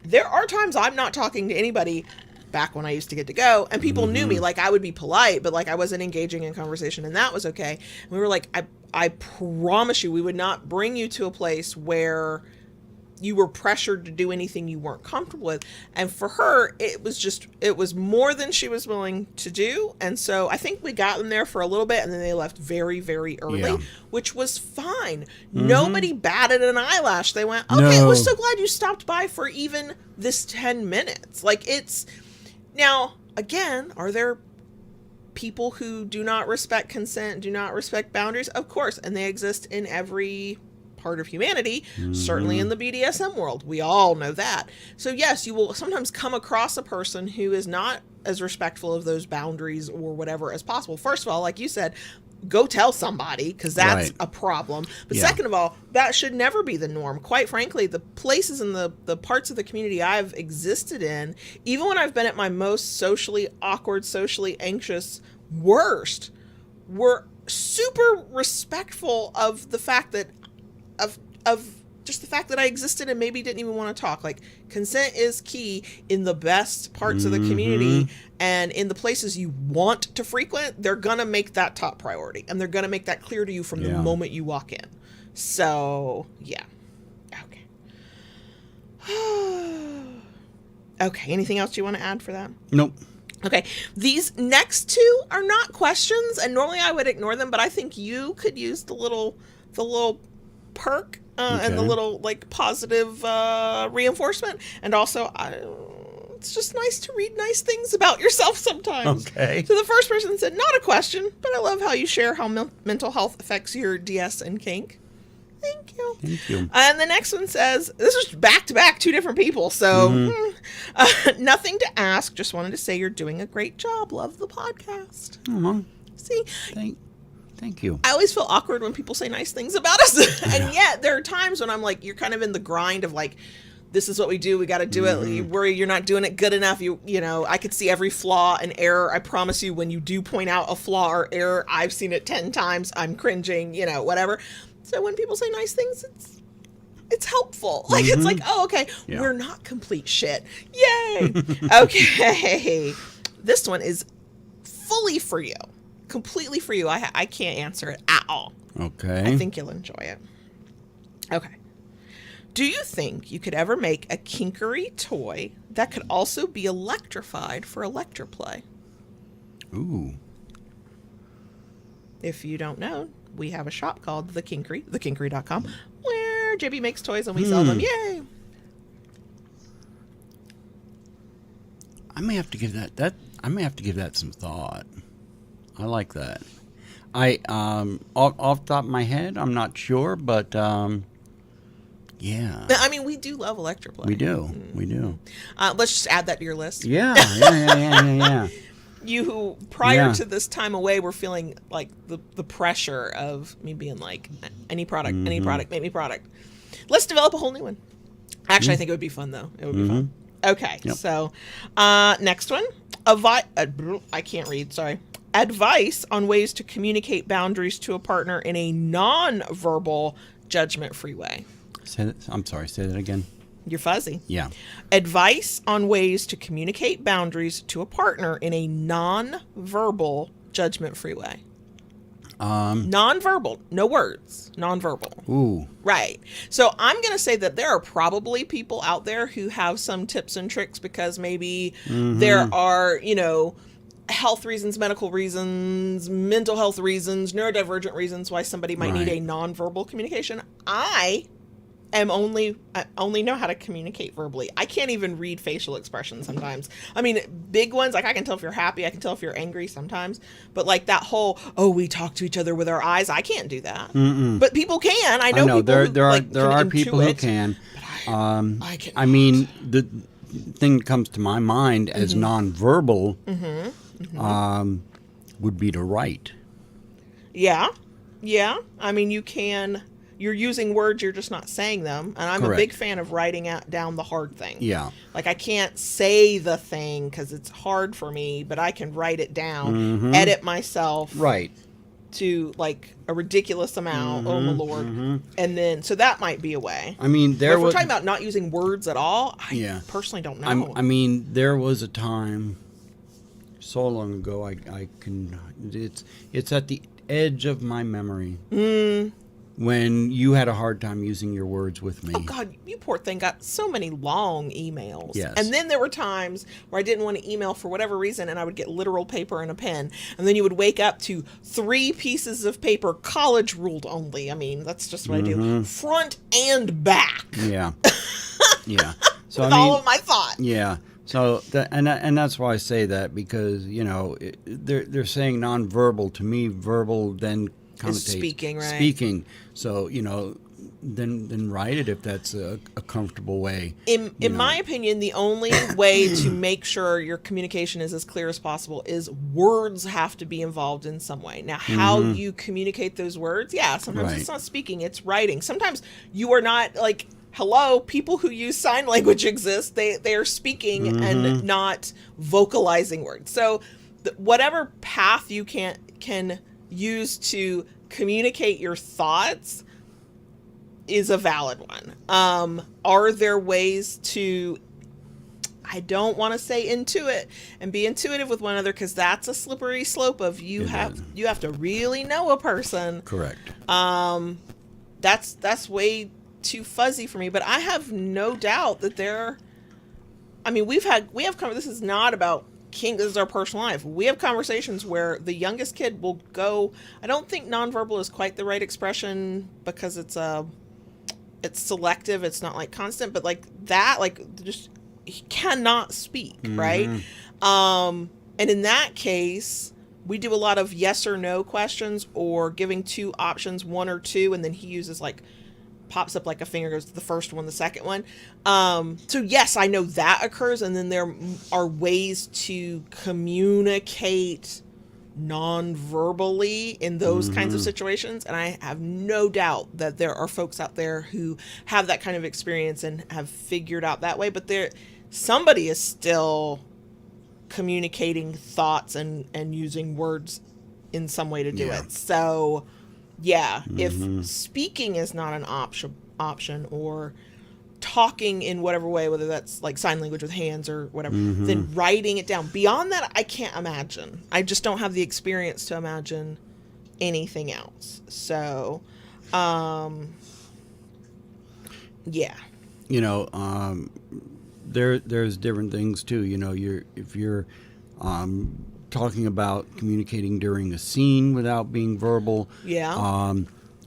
There are times I'm not talking to anybody, back when I used to get to go, and people knew me. Like, I would be polite, but like I wasn't engaging in conversation, and that was okay. And we were like, I promise you, we would not bring you to a place where you were pressured to do anything you weren't comfortable with. And for her, it was more than she was willing to do. And so I think we got them there for a little bit, and then they left very, very early, which was fine. Nobody batted an eyelash. They went, okay, we're so glad you stopped by for even this 10 minutes. Like, it's, now, again, are there people who do not respect consent, do not respect boundaries, of course, and they exist in every part of humanity, certainly in the BDSM world. We all know that. So yes, you will sometimes come across a person who is not as respectful of those boundaries or whatever as possible. First of all, like you said, go tell somebody, because that's a problem. But second of all, that should never be the norm. Quite frankly, the places and the parts of the community I've existed in, even when I've been at my most socially awkward, socially anxious, worst, were super respectful of the fact that of just the fact that I existed and maybe didn't even want to talk. Like, consent is key in the best parts of the community, and in the places you want to frequent, they're gonna make that top priority, and they're gonna make that clear to you from the moment you walk in. So yeah, okay. Okay, anything else you want to add for that? Nope. Okay, these next two are not questions, and normally I would ignore them, but I think you could use the little perk and the little like positive reinforcement, and also it's just nice to read nice things about yourself sometimes. Okay. So the first person said, not a question, but I love how you share how mental health affects your DS and kink. Thank you. Thank you. And the next one says, this is back to back, two different people. So nothing to ask. Just wanted to say you're doing a great job. Love the podcast. See, Thank you. I always feel awkward when people say nice things about us. And yet there are times when I'm like, you're kind of in the grind of like, this is what we do. We got to do it. You worry you're not doing it good enough. You know, I could see every flaw and error. I promise you, when you do point out a flaw or error, I've seen it 10 times. I'm cringing, you know, whatever. So when people say nice things, it's helpful. Like, it's like, oh, okay, we're not complete shit. Yay. Okay. This one is fully for you. Completely for you. I can't answer it at all. Okay. I think you'll enjoy it. Okay. Do you think you could ever make a kinkery toy that could also be electrified for electroplay? Ooh. If you don't know, we have a shop called The Kinkery, thekinkery.com, where JB makes toys and we sell them. Yay! I may have to give that some thought. I like that. I off the top of my head, I'm not sure, but yeah. I mean, we do love electroplay. We do. We do. Let's just add that to your list. Yeah. You who, prior to this time away, were feeling like the pressure of me being like, any product, make me product. Let's develop a whole new one. Actually, I think it would be fun, though. It would be fun. Okay, so next one. I can't read, sorry. Advice on ways to communicate boundaries to a partner in a non-verbal, judgment-free way. I'm sorry, say that again. You're fuzzy. Yeah. Advice on ways to communicate boundaries to a partner in a non-verbal, judgment-free way. Non-verbal, no words, non-verbal. Ooh. Right. So I'm going to say that there are probably people out there who have some tips and tricks, because maybe there are, you know, health reasons, medical reasons, mental health reasons, neurodivergent reasons why somebody might need a non-verbal communication. I only know how to communicate verbally. I can't even read facial expressions sometimes. I mean, big ones, like I can tell if you're happy, I can tell if you're angry sometimes. But like that whole, we talk to each other with our eyes, I can't do that. But people can. I know people there are people who can. I can't. I mean, the thing that comes to my mind as nonverbal would be to write. Yeah. I mean, you're using words, you're just not saying them. And I'm a big fan of writing down the hard thing. Yeah. Like, I can't say the thing because it's hard for me, but I can write it down, edit myself. Right. To like a ridiculous amount, oh my lord. And then, so that might be a way. I mean, if we're talking about not using words at all, I personally don't know. I mean, there was a time so long ago, it's at the edge of my memory when you had a hard time using your words with me. Oh God, you poor thing, got so many long emails. Yes. And then there were times where I didn't want to email for whatever reason, and I would get literal paper and a pen, and then you would wake up to 3 pieces of paper, college ruled only. I mean, that's just what I do, front and back. Yeah. Yeah. So with all of my thoughts. Yeah. So and that's why I say that, because they're saying nonverbal. To me, verbal then connotates speaking, right? Speaking. So then write it if that's a comfortable way. In my opinion, the only way to make sure your communication is as clear as possible is words have to be involved in some way. Now, how you communicate those words, sometimes it's not speaking, it's writing. Sometimes you are not like, hello, people who use sign language exist. They are speaking and not vocalizing words. So whatever path you can use to communicate your thoughts is a valid one. Are there ways to, I don't want to say intuit and be intuitive with one another, because that's a slippery slope of you have to really know a person. Correct. That's way too fuzzy for me, but I have no doubt that this is not about kink, this is our personal life. We have conversations where the youngest kid will go, I don't think nonverbal is quite the right expression, because it's selective, it's not like constant, but like that, like just he cannot speak, right? And in that case, we do a lot of yes or no questions, or giving two options, one or two, and then he uses like, pops up like a finger, goes to the first one, the second one. So yes, I know that occurs, and then there are ways to communicate non-verbally in those kinds of situations, and I have no doubt that there are folks out there who have that kind of experience and have figured out that way, but somebody is still communicating thoughts and using words in some way to do it. So if speaking is not an option, or talking in whatever way, whether that's like sign language with hands or whatever, then writing it down. Beyond that, I can't imagine. I just don't have the experience to imagine anything else. So, there's different things too. If you're talking about communicating during a scene without being verbal, there are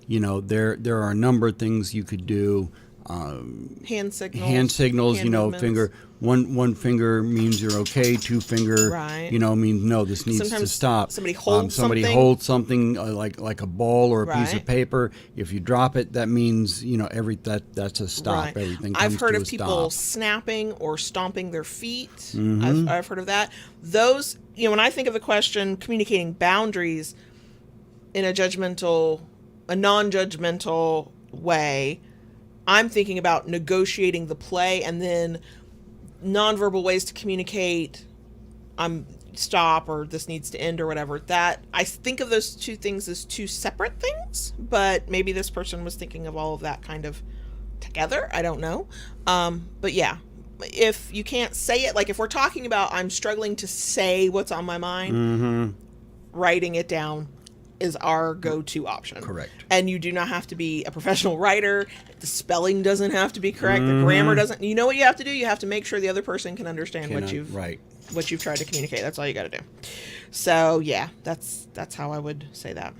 a number of things you could do. Hand signals, hand finger, one finger means you're okay, two finger means no, this needs to stop. Somebody holds something like a ball or a piece of paper. If you drop it, that means that's a stop. Everything comes I've heard to of a people stop. snapping or stomping their feet. I've heard of that. Those, when I think of the question communicating boundaries in a non-judgmental way, I'm thinking about negotiating the play, and then nonverbal ways to communicate, stop, or this needs to end, or whatever. That, I think of those two things as two separate things, but maybe this person was thinking of all of that kind of together. I don't know. But yeah, if you can't say it, like if we're talking about I'm struggling to say what's on my mind, writing it down is our go-to option. Correct. And you do not have to be a professional writer. The spelling doesn't have to be correct. The grammar doesn't. You know what you have to do? You have to make sure the other person can understand what you've tried to communicate. That's all you got to do. So yeah, that's how I would say that.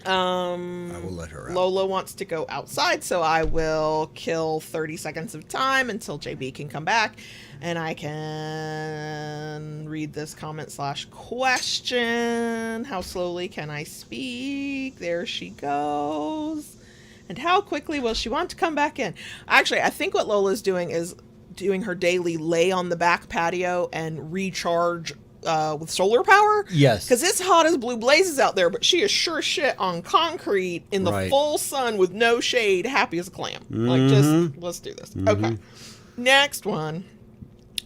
I will let her out. Lola wants to go outside, so I will kill 30 seconds of time until JB can come back, and I can read this comment/question. How slowly can I speak? There she goes. And how quickly will she want to come back in? Actually, I think what Lola's doing is doing her daily lay on the back patio and recharge with solar power. Yes. Because it's hot as blue blazes out there, but she is sure as shit on concrete in the full sun with no shade, happy as a clam. Like, just, let's do this. Okay. Next one.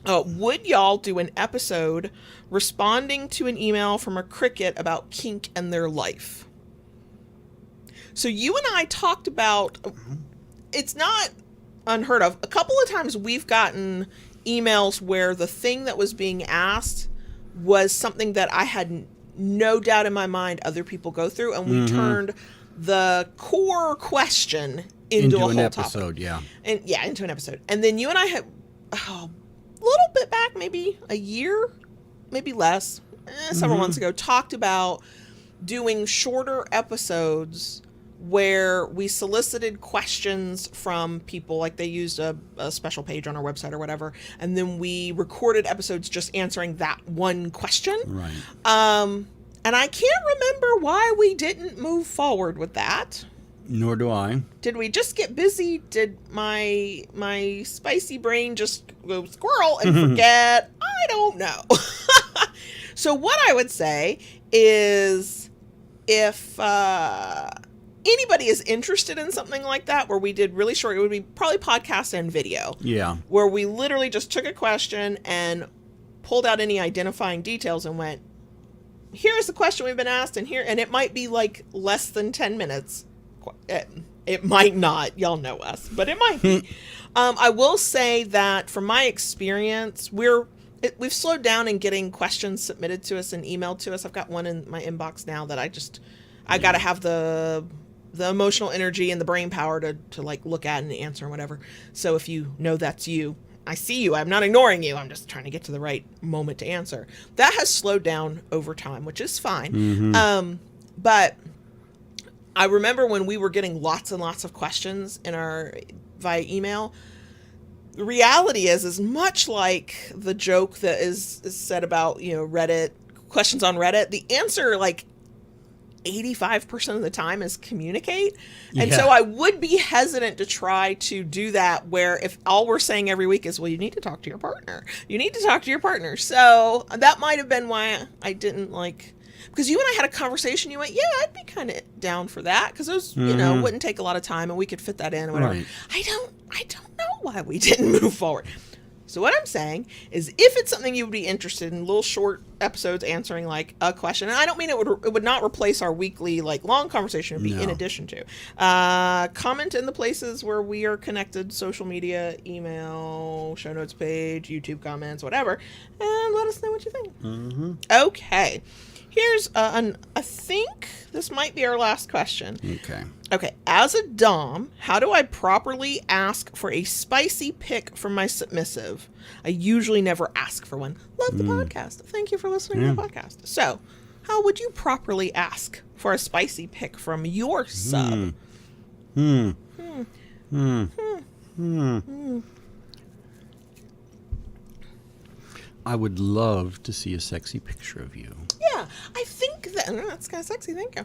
Would y'all do an episode responding to an email from a cricket about kink and their life? So you and I talked about, it's not unheard of. A couple of times we've gotten emails where the thing that was being asked was something that I had no doubt in my mind other people go through, and we turned the core question into a whole an topic. Episode, yeah. And yeah, into an episode. And then you and I had a little bit back, maybe a year, maybe less, several months ago, talked about doing shorter episodes where we solicited questions from people, like they used a special page on our website or whatever, and then we recorded episodes just answering that one question. Right. And I can't remember why we didn't move forward with that. Nor do I. Did we just get busy? Did my spicy brain just go squirrel and forget? I don't know. So what I would say is, if anybody is interested in something like that, where we did really short, it would be probably podcast and video. Yeah. Where we literally just took a question and pulled out any identifying details and went, here's the question we've been asked, and it might be like less than 10 minutes. It might not. Y'all know us, but it might be. I will say that from my experience, we've slowed down in getting questions submitted to us and emailed to us. I've got one in my inbox now that I got to have the emotional energy and the brain power to like look at and answer and whatever. So if you know that's you, I see you. I'm not ignoring you. I'm just trying to get to the right moment to answer. That has slowed down over time, which is fine. Mm-hmm. But I remember when we were getting lots and lots of questions via email. The reality is much like the joke that is said about, Reddit, questions on Reddit. The answer, like 85% of the time, is communicate. And so I would be hesitant to try to do that, where if all we're saying every week is, well, you need to talk to your partner. You need to talk to your partner. So that might have been why I didn't because you and I had a conversation. You went, yeah, I'd be kind of down for that, because those, wouldn't take a lot of time and we could fit that in or whatever. Right. I don't know why we didn't move forward. So what I'm saying is, if it's something you would be interested in, little short episodes answering like a question, and I don't mean it would not replace our weekly like long conversation. It would be in addition to. Comment in the places where we are connected: social media, email, show notes page, YouTube comments, whatever, and let us know what you think. Mm-hmm. Okay. Here's I think this might be our last question. Okay. As a dom, how do I properly ask for a spicy pic from my submissive? I usually never ask for one. Love the podcast. Thank you for listening to the podcast. So, how would you properly ask for a spicy pic from your sub? I would love to see a sexy picture of you. Yeah, I think that's kind of sexy. Thank you.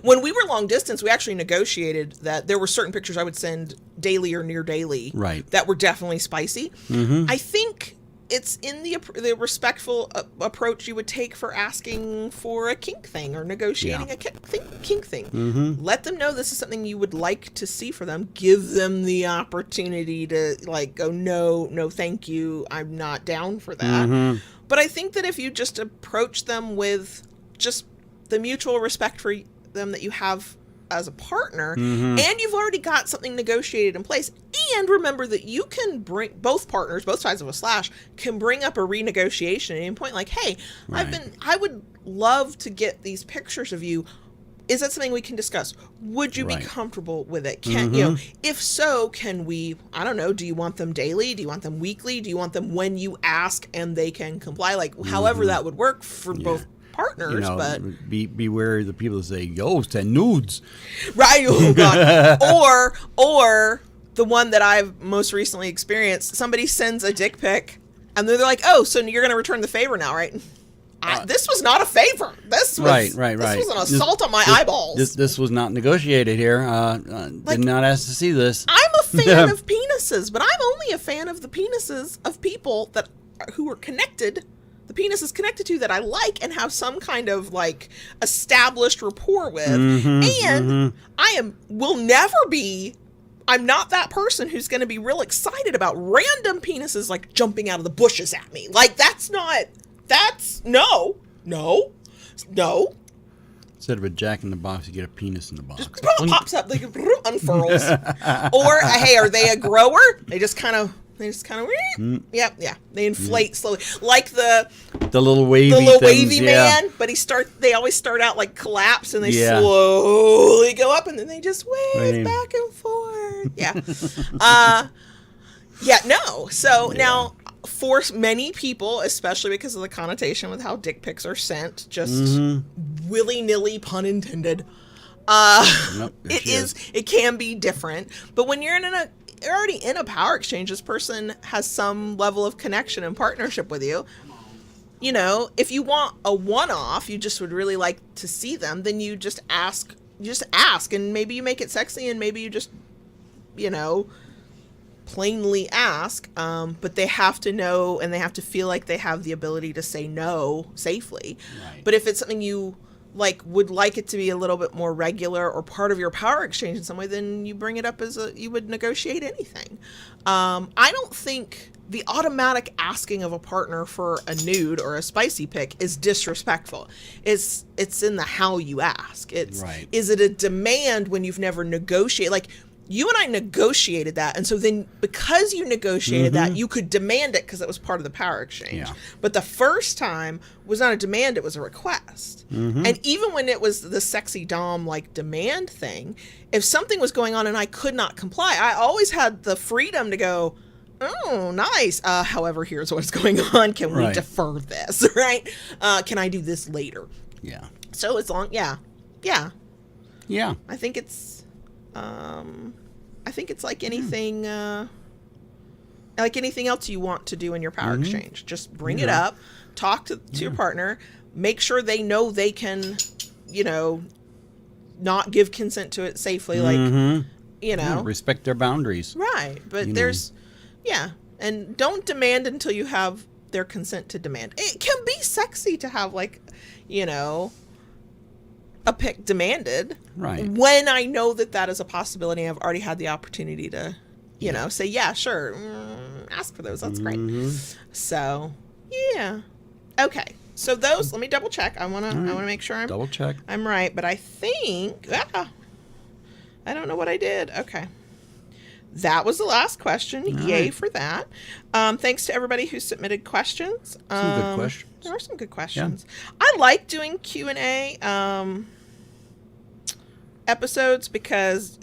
When we were long distance, we actually negotiated that there were certain pictures I would send daily or near daily, right, that were definitely spicy. Mm-hmm. I think it's in the respectful approach you would take for asking for a kink thing or negotiating a kink thing. Mm-hmm. Let them know this is something you would like to see for them. Give them the opportunity to go, no, thank you, I'm not down for that. Mm-hmm. But I think that if you just approach them with just the mutual respect for them that you have as a partner, and you've already got something negotiated in place, and remember that you can bring both partners, both sides of a slash, can bring up a renegotiation at any point, like, hey, I would love to get these pictures of you. Is that something we can discuss? Would you be comfortable with it? If so, can we, I don't know, do you want them daily? Do you want them weekly? Do you want them when you ask and they can comply? However that would work for both partners, but be wary of the people that say, yo, send nudes. Right, oh God. or the one that I've most recently experienced, somebody sends a dick pic and they're like, oh, so you're going to return the favor now, right? This was not a favor. This was right. This was an assault on my eyeballs. This was not negotiated here. Did not ask to see this. I'm a fan of penises, but I'm only a fan of the penises of people who are connected. The penis is connected to that I like and have some kind of established rapport with. I'm not that person who's going to be real excited about random penises jumping out of the bushes at me. No. Instead of a jack in the box, you get a penis in the box. Just pops up, unfurls. Or, hey, are they a grower? They just kind of, yeah. They inflate slowly, like the little wavy man. But they always start out collapse, and they slowly go up, and then they just wave back and forth. Yeah. No. So now, for many people, especially because of the connotation with how dick pics are sent, just willy-nilly, pun intended, Nope, there It she is. It can be different, but when you're you're already in a power exchange, this person has some level of connection and partnership with you. You know, if you want a one-off, you just would really like to see them, then you just ask. You just ask, and maybe you make it sexy, and maybe you just, you know, plainly ask. But they have to know, and they have to feel like they have the ability to say no safely. Right. But if it's something you would like it to be a little bit more regular or part of your power exchange in some way, then you bring it up as you would negotiate anything. I don't think the automatic asking of a partner for a nude or a spicy pic is disrespectful. It's in the how you ask. Right. Is it a demand when you've never negotiated? Like, you and I negotiated that, and so then because you negotiated that, you could demand it because it was part of the power exchange. Yeah. But the first time was not a demand, it was a request. And even when it was the sexy dom demand thing, if something was going on and I could not comply, I always had the freedom to go, oh, nice. However, here's what's going on. Can we defer this, right? Can I do this later? Yeah. So it's long. Yeah. I think it's like anything, like anything else you want to do in your power exchange. Just bring it up, talk to your partner, make sure they know they can, you know, not give consent to it safely. You know, respect their boundaries. Right. But and don't demand until you have their consent to demand. It can be sexy to have you know, a pic demanded. Right. When I know that is a possibility, I've already had the opportunity to, you know, say, yeah, sure. Ask for those. That's great. So, yeah. Okay. So those, let me double check. I want to make sure Double check. I'm right, but I think, I don't know what I did. Okay. That was the last question. All Yay right. for that. Thanks to everybody who submitted questions. Some good questions. There were some good questions. I like doing Q&A episodes because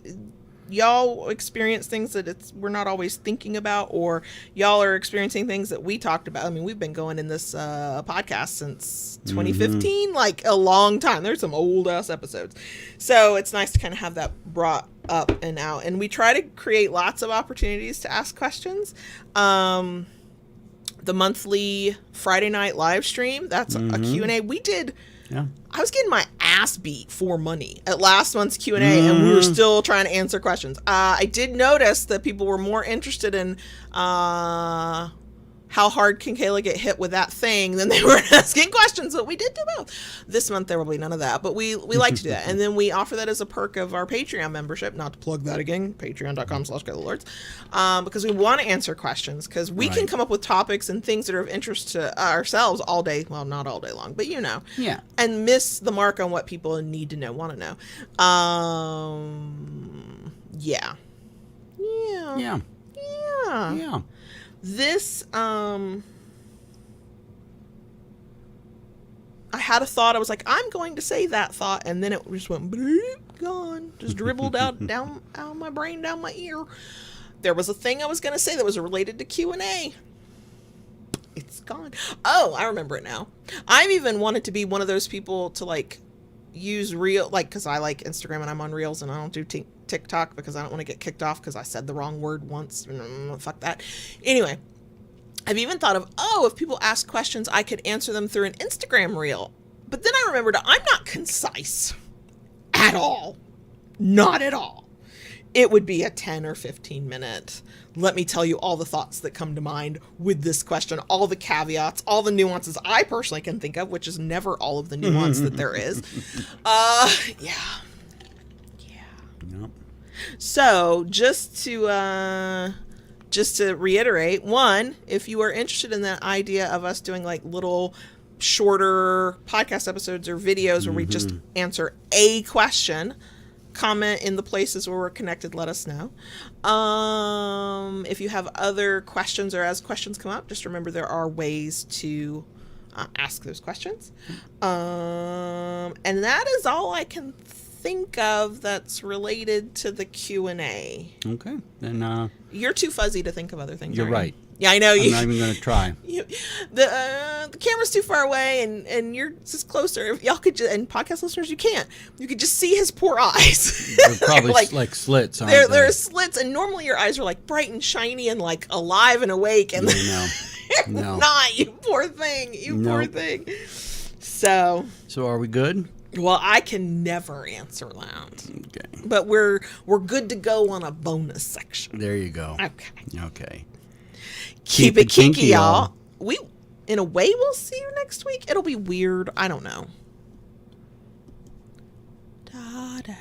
y'all experience things that we're not always thinking about, or y'all are experiencing things that we talked about. I mean, we've been going in this podcast since 2015, like a long time. There's some old ass episodes. So it's nice to kind of have that brought up and out. And we try to create lots of opportunities to ask questions. The monthly Friday night live stream, that's a Q&A. We did... Yeah. I was getting my ass beat for money at last month's Q&A, and we were still trying to answer questions. I did notice that people were more interested in how hard can Kayla get hit with that thing than they were asking questions, but we did do both. This month there will be none of that, but we like to do that. And then we offer that as a perk of our Patreon membership, not to plug that again, patreon.com/GoTheLords, because we want to answer questions, because we can come up with topics and things that are of interest to ourselves all day, well, not all day long, but you know. Yeah. And miss the mark on what people need to know, want to know. Yeah. This, I had a thought. I was like, I'm going to say that thought, and then it just went gone, just dribbled out down out of my brain, down my ear. There was a thing I was going to say that was related to Q&A. It's gone. Oh, I remember it now. I've even wanted to be one of those people to use reel, because I like Instagram and I'm on Reels, and I don't do TikTok because I don't want to get kicked off because I said the wrong word once. Fuck that. Anyway, I've even thought of, if people ask questions, I could answer them through an Instagram reel. But then I remembered I'm not concise at all. Not at all. It would be a 10 or 15 minute. Let me tell you all the thoughts that come to mind with this question, all the caveats, all the nuances I personally can think of, which is never all of the nuance that there is. Yeah. Yep. So just to reiterate, one, if you are interested in that idea of us doing little shorter podcast episodes or videos where we just answer a question, comment in the places where we're connected, let us know. If you have other questions, or as questions come up, just remember there are ways to ask those questions. And that is all I can think of that's related to the Q&A. Okay. Then you're too fuzzy to think of other things. you're right. Yeah, I know. I'm not even going to try. The camera's too far away, and you're just closer. If y'all could just, and podcast listeners, you can't. You could just see his poor eyes. They're probably like slits, aren't they? They're slits, and normally your eyes are like bright and shiny and like alive and awake, and no. not. You poor thing. Poor thing. So are we good? Well, I can never answer that. Okay. But we're good to go on a bonus section. There you go. Okay. Keep it kinky, y'all. We, in a way, we'll see you next week. It'll be weird. I don't know. Daddy.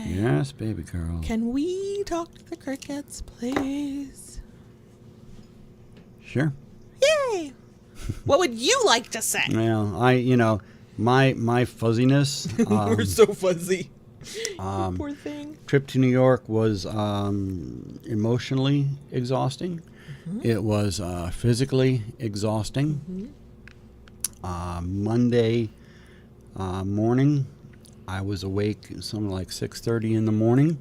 Yes, baby girl. Can we talk to the crickets, please? Sure. Yay! What would you like to say? Well, my fuzziness. We're so fuzzy. Poor thing. Trip to New York was emotionally exhausting. Mm-hmm. It was physically exhausting. Mm-hmm. Monday morning, I was awake something like 6:30 in the morning,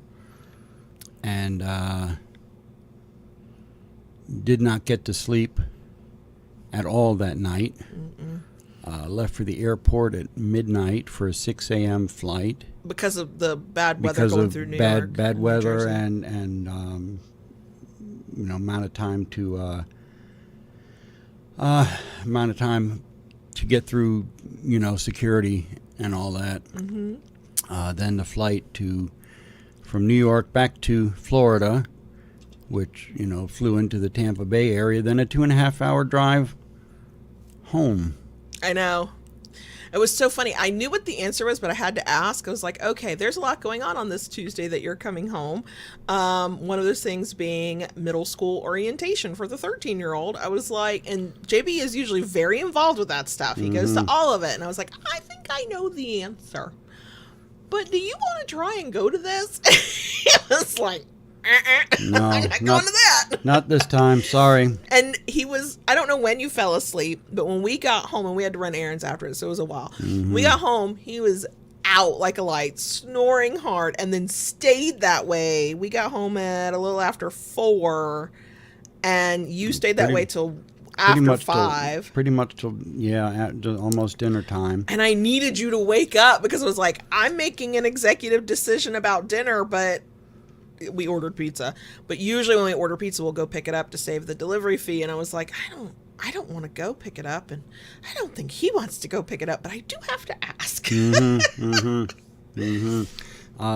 and did not get to sleep at all that night. Left for the airport at midnight for a 6 a.m. flight. Because of the bad weather going through New York. Bad weather and amount of time to get through, security and all that. Mm-hmm. Then the flight from New York back to Florida, which, flew into the Tampa Bay area, then a 2.5 hour drive home. I know. It was so funny. I knew what the answer was, but I had to ask. I was like, okay, there's a lot going on this Tuesday that you're coming home. One of those things being middle school orientation for the 13-year-old. I was like, and JB is usually very involved with that stuff. He goes to all of it. And I was like, I think I know the answer. But do you want to try and go to this? It was like, no, I'm not going to that. Not this time. Sorry. And he was, I don't know when you fell asleep, but when we got home, and we had to run errands after it, so it was a while. Mm-hmm. When we got home, he was out like a light, snoring hard, and then stayed that way. We got home at a little after 4, and you stayed that way till after 5. Pretty much till almost dinner time. And I needed you to wake up because it was like, I'm making an executive decision about dinner, but we ordered pizza. But usually when we order pizza, we'll go pick it up to save the delivery fee. And I was like, I don't want to go pick it up, and I don't think he wants to go pick it up, but I do have to ask.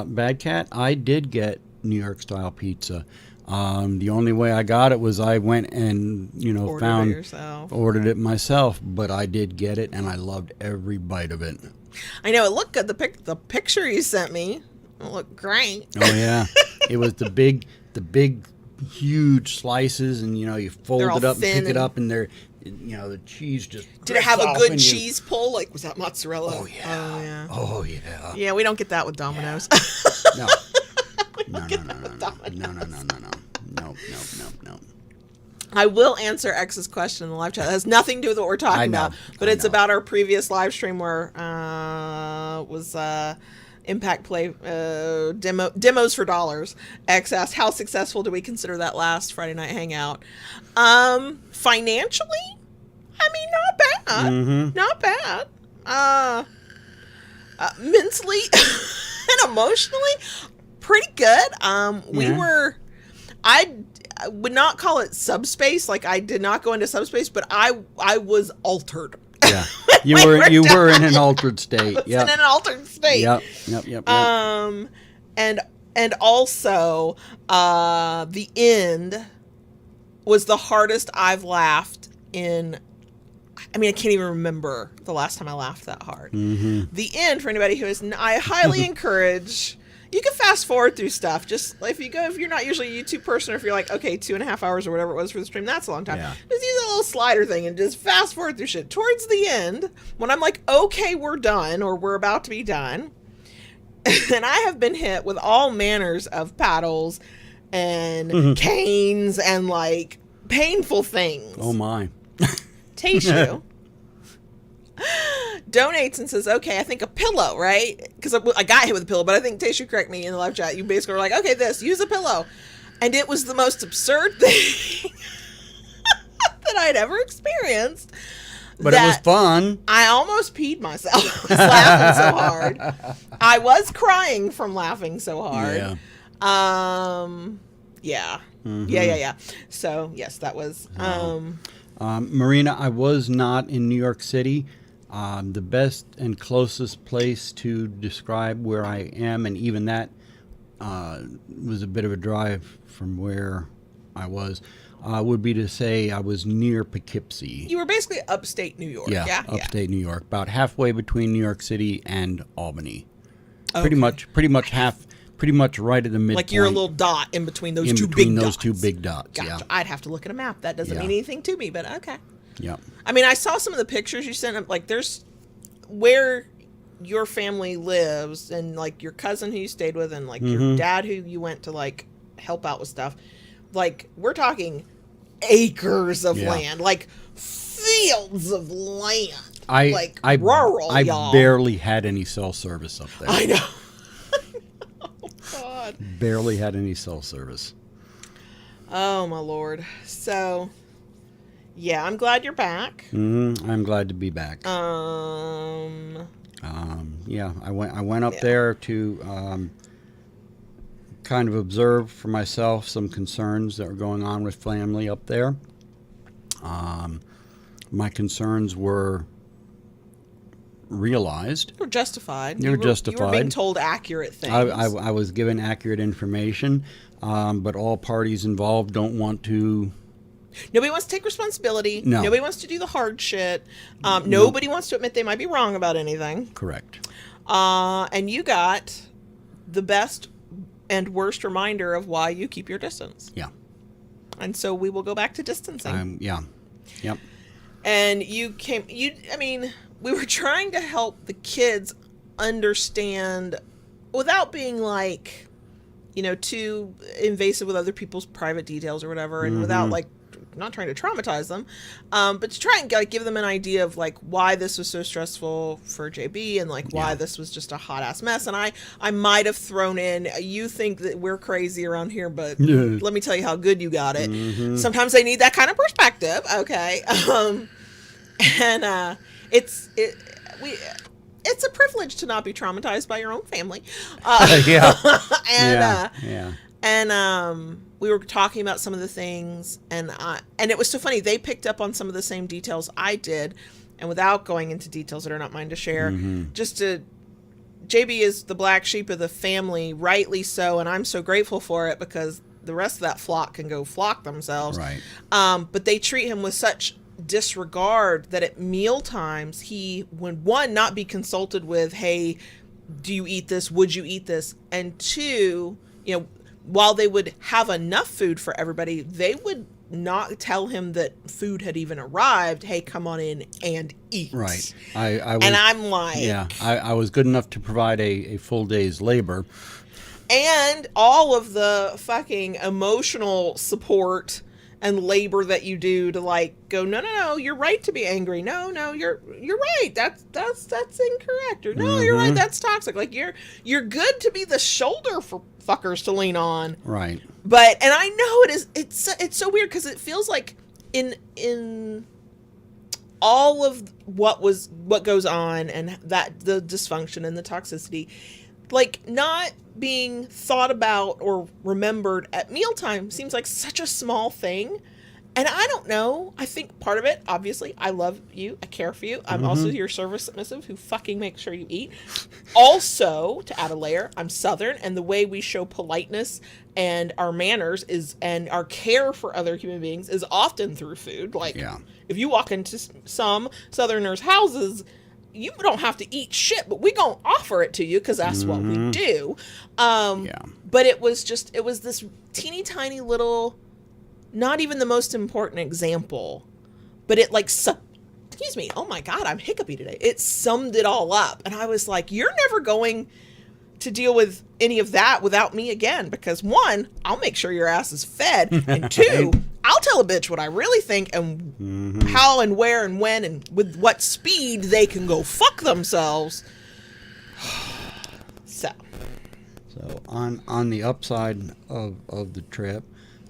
Bad Cat, I did get New York style pizza. The only way I got it was I went and ordered it myself, but I did get it, and I loved every bite of it. I know, it looked good. The picture you sent me, it looked great. Oh yeah, it was the big huge slices, and you fold it up and pick it up, and they're the cheese just did it have a good cheese pull? Like, was that mozzarella? Oh yeah. Yeah, we don't get that with Domino's. No. No. I will answer X's question in the live chat. It has nothing to do with what we're talking about, but it's about our previous live stream where was Impact Play demos for dollars. X asked, how successful do we consider that last Friday night hangout? Financially, I mean, not bad. Mm-hmm. Not bad. Mentally and emotionally, pretty good. I would not call it subspace. Like, I did not go into subspace, but I was altered. Yeah, you were in an altered state. Yeah, in an altered state. Yep. And also, the end was the hardest I've laughed in. I mean, I can't even remember the last time I laughed that hard. Mm-hmm. The end, for anybody who is, I highly encourage. You can fast forward through stuff. Just if you're not usually a YouTube person, or if you're like, okay, 2.5 hours or whatever it was for the stream, that's a long time. Yeah. Just use that little slider thing and just fast forward through shit. Towards the end, when I'm like, okay, we're done, or we're about to be done, and I have been hit with all manners of paddles and canes and like painful things. Oh my. Taishu donates and says, okay, I think a pillow, right? Because I got hit with a pillow, but I think Taishu, correct me in the live chat, you basically were like, okay, use a pillow. And it was the most absurd thing. that I'd ever experienced. But it was fun. I almost peed myself. I was laughing so hard. I was crying from laughing so hard. Yeah. Yeah. Mm-hmm. Yeah. So, yes, that was... Marina, I was not in New York City. The best and closest place to describe where I am, and even that was a bit of a drive from where I was, would be to say I was near Poughkeepsie. You were basically upstate New York. Yeah. Upstate New York, about halfway between New York City and Albany. Okay. Pretty much right at the midpoint. Like you're a little dot in between those two big dots. Gotcha. Yeah. I'd have to look at a map. That doesn't mean anything to me, but okay. Yeah. I mean, I saw some of the pictures you sent up. Like, there's where your family lives, and like your cousin who you stayed with, and like your dad who you went to like help out with stuff. Like, we're talking acres of land, like fields of land. Rural. I y'all. barely had any cell service up there. I know. Oh God. Barely had any cell service. Oh my Lord. So, yeah, I'm glad you're back. I'm glad to be back. Yeah, I went up there to kind of observe for myself some concerns that were going on with family up there. My concerns were realized. You were justified. You were justified. You were being told accurate things. I was given accurate information, but all parties involved don't want to... Nobody wants to take responsibility. No. Nobody wants to do the hard shit. Nobody wants to admit they might be wrong about anything. Correct. And you got the best and worst reminder of why you keep your distance. Yeah. And so we will go back to distancing. Yeah. Yep. And we were trying to help the kids understand without being like, too invasive with other people's private details or whatever, and without like not trying to traumatize them, but to try and like give them an idea of like why this was so stressful for JB, and like why this was just a hot ass mess. And I might have thrown in, you think that we're crazy around here, but let me tell you how good you got it. Sometimes they need that kind of perspective. Okay. It's a privilege to not be traumatized by your own family. And we were talking about some of the things, and it was so funny. They picked up on some of the same details I did, and without going into details that are not mine to share, JB is the black sheep of the family, rightly so, and I'm so grateful for it because the rest of that flock can go flock themselves. Right. But they treat him with such disregard that at meal times he would, one, not be consulted with, hey, do you eat this? Would you eat this? And two, while they would have enough food for everybody, they would not tell him that food had even arrived. Hey, come on in and eat. Right. And I'm like... Yeah, I was good enough to provide a full day's labor. And all of the fucking emotional support and labor that you do to like go, no, you're right to be angry. No, you're right. That's incorrect. Or no, you're right. That's toxic. Like you're good to be the shoulder for fuckers to lean on. Right. But, and I know it is, it's so weird because it feels like in all of what goes on and that the dysfunction and the toxicity, like not being thought about or remembered at mealtime seems like such a small thing. And I don't know. I think part of it, obviously, I love you. I care for you. I'm also your service submissive who fucking makes sure you eat. Also, to add a layer, I'm Southern, and the way we show politeness and our manners and our care for other human beings is often through food. Like, if you walk into some Southerners' houses, you don't have to eat shit, but we gonna offer it to you because that's what we do. But it was this teeny tiny little, not even the most important example, but it like, excuse me, oh my God, I'm hiccupy today. It summed it all up. And I was like, you're never going to deal with any of that without me again, because one, I'll make sure your ass is fed, and two, I'll tell a bitch what I really think and how and where and when and with what speed they can go fuck themselves. So on the upside of the trip,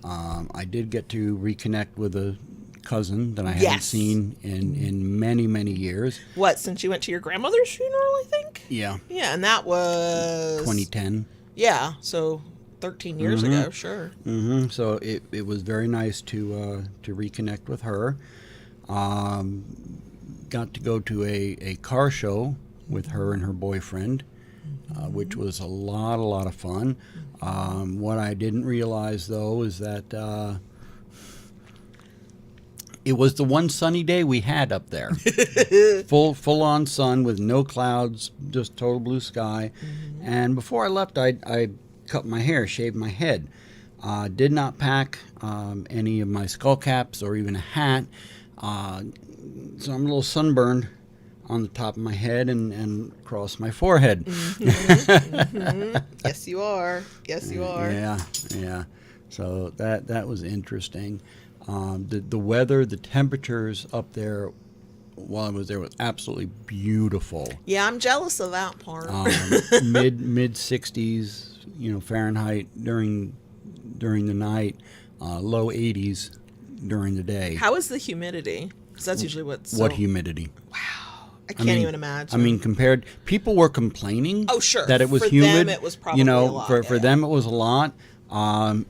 I did get to reconnect with a cousin that I haven't Yes. seen in many, many years. What, since you went to your grandmother's funeral, I think? Yeah, Yeah, and that was 2010. Yeah, so 13 years ago, sure. So it was very nice to reconnect with her. Got to go to a car show with her and her boyfriend, which was a lot of fun. What I didn't realize, though, is that it was the one sunny day we had up there. full on sun with no clouds, just total blue sky. And before I left, I cut my hair, shaved my head. Did not pack any of my skull caps or even a hat. So I'm a little sunburned on the top of my head and across my forehead. Yes, you are. Yes, you are. Yeah. So that was interesting. The weather, the temperatures up there while I was there was absolutely beautiful. Yeah, I'm jealous of that part. mid 60s, Fahrenheit during the night, low 80s during the day. How is the humidity? Because that's usually What humidity? Wow, I can't even imagine. I mean, people were complaining. Oh, sure. That it was for humid. them, it was probably a lot. For them, it was a lot.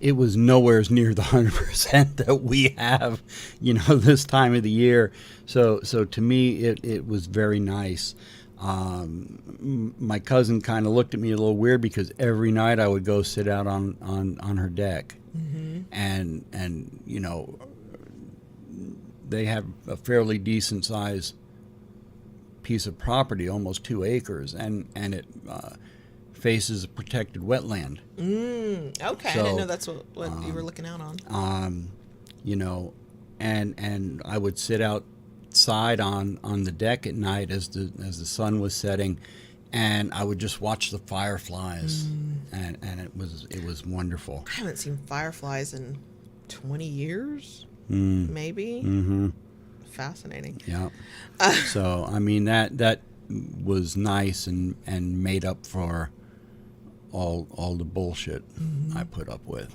It was nowhere near the 100% that we have, this time of the year. So to me, it was very nice. My cousin kind of looked at me a little weird because every night I would go sit out on her deck, and they have a fairly decent sized piece of property, almost 2 acres, and it faces a protected wetland. Okay, I didn't know that's what you were looking out on. And I would sit outside on the deck at night as the sun was setting, and I would just watch the fireflies, and it was wonderful. I haven't seen fireflies in 20 years, maybe. Fascinating. Yeah. So I mean that was nice and made up for all the bullshit I put up with.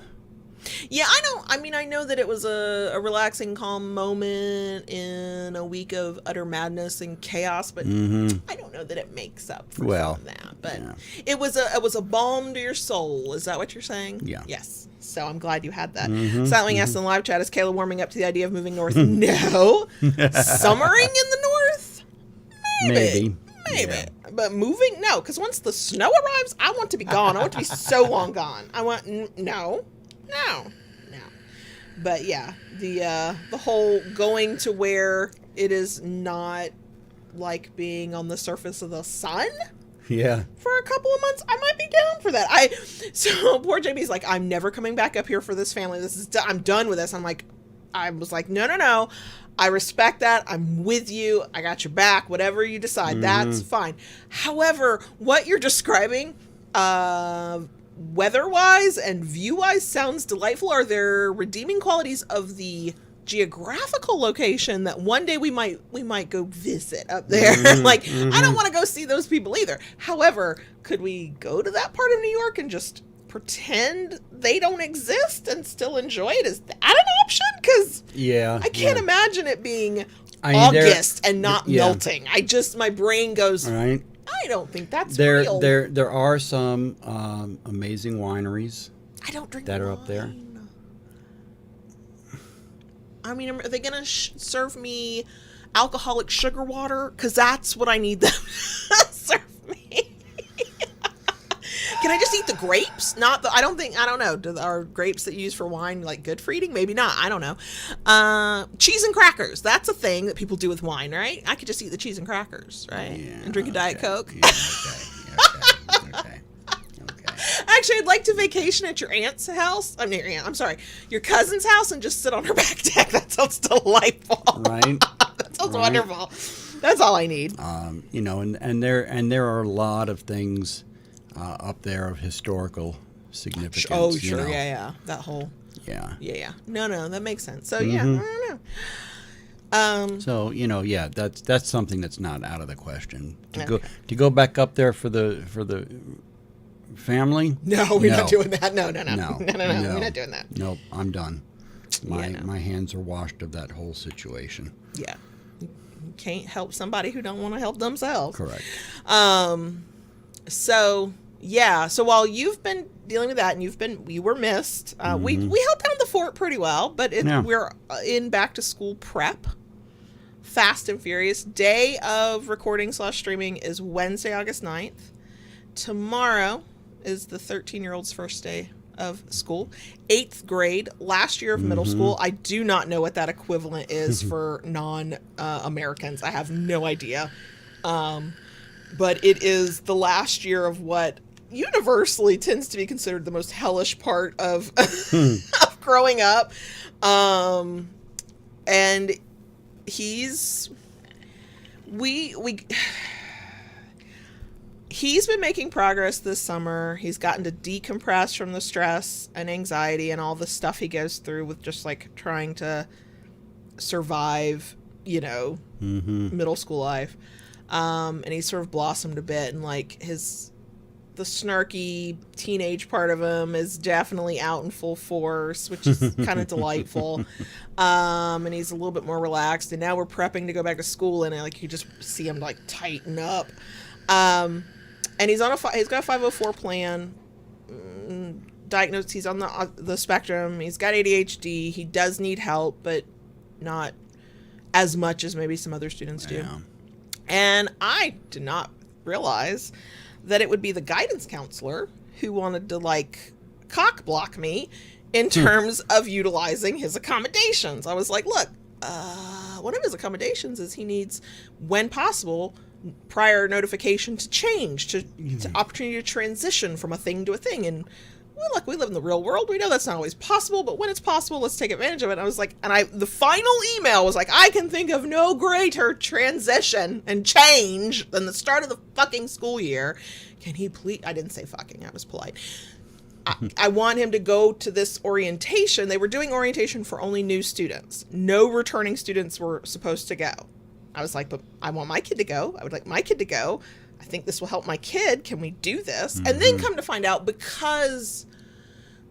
Yeah, I know that it was a relaxing, calm moment in a week of utter madness and chaos, but I don't know that it makes up for some of that. But it was a balm to your soul. Is that what you're saying? Yeah. Yes. So I'm glad you had that. Silently asked in the live chat, is Kayla warming up to the idea of moving north? No. Summering in the north? Maybe. Yeah. But moving? No, because once the snow arrives, I want to be gone. I want to be so long gone. I want no. But yeah, the whole going to where it is not like being on the surface of the sun. Yeah. For a couple of months, I might be down for that. So poor JB's like, I'm never coming back up here for this family. I'm done with this. I was like, no. I respect that. I'm with you. I got your back. Whatever you decide, that's fine. However, what you're describing, weather-wise and view-wise, sounds delightful. Are there redeeming qualities of the geographical location that one day we might go visit up there? I don't want to go see those people either. However, could we go to that part of New York and just pretend they don't exist and still enjoy it? Is that an option? Because I can't imagine it being August and not melting. My brain goes, all right. I don't think that's real. There are some amazing wineries. I don't drink that wine. are up there. I mean, are they going to serve me alcoholic sugar water? Because that's what I need them to serve me. Can I just eat the grapes? I don't know. Are grapes that you use for wine good for eating? Maybe not. I don't know. Cheese and crackers. That's a thing that people do with wine, right? I could just eat the cheese and crackers, right? Yeah, and drink a Diet Coke. Yeah, okay. Actually, I'd like to vacation at your aunt's house. I mean, I'm sorry, your cousin's house, and just sit on her back deck. That sounds delightful. Right. That sounds wonderful. That's all I need. And there are a lot of things up there of historical significance. Oh, sure. Yeah. That whole. Yeah. No, that makes sense. So I don't know. So that's something that's not out of the question. To go back up there for the family. No, we're not doing that. No. We're not doing that. Nope, I'm done. my hands are washed of that whole situation. Yeah. You can't help somebody who don't want to help themselves. Correct. So yeah, so while you've been dealing with that and we were missed, we held down the fort pretty well, but we're in back to school prep. Fast and furious. Day of recording / streaming is Wednesday, August 9th. Tomorrow is the 13-year-old's first day of school. 8th grade, last year of middle school. I do not know what that equivalent is for non-Americans. I have no idea. But it is the last year of what universally tends to be considered the most hellish part of, of growing up. And he's been making progress this summer. He's gotten to decompress from the stress and anxiety and all the stuff he goes through with just like trying to survive, middle school life. And he's sort of blossomed a bit, and like the snarky teenage part of him is definitely out in full force, which is kind of delightful. And he's a little bit more relaxed, and now we're prepping to go back to school, and like you just see him like tighten up. And he's got a 504 plan. Diagnosed, he's on the spectrum. He's got ADHD. He does need help, but not as much as maybe some other students do. Yeah. And I did not realize that it would be the guidance counselor who wanted to like cock block me in terms of utilizing his accommodations. I was like, look, one of his accommodations is he needs, when possible, prior notification to change, to opportunity to transition from a thing to a thing. And well, look, we live in the real world. We know that's not always possible, but when it's possible, let's take advantage of it. And I was like, the final email was like, I can think of no greater transition and change than the start of the fucking school year. Can he please? I didn't say fucking. I was polite. I want him to go to this orientation. They were doing orientation for only new students. No returning students were supposed to go. I was like, but I want my kid to go. I would like my kid to go. I think this will help my kid. Can we do this? And then come to find out, because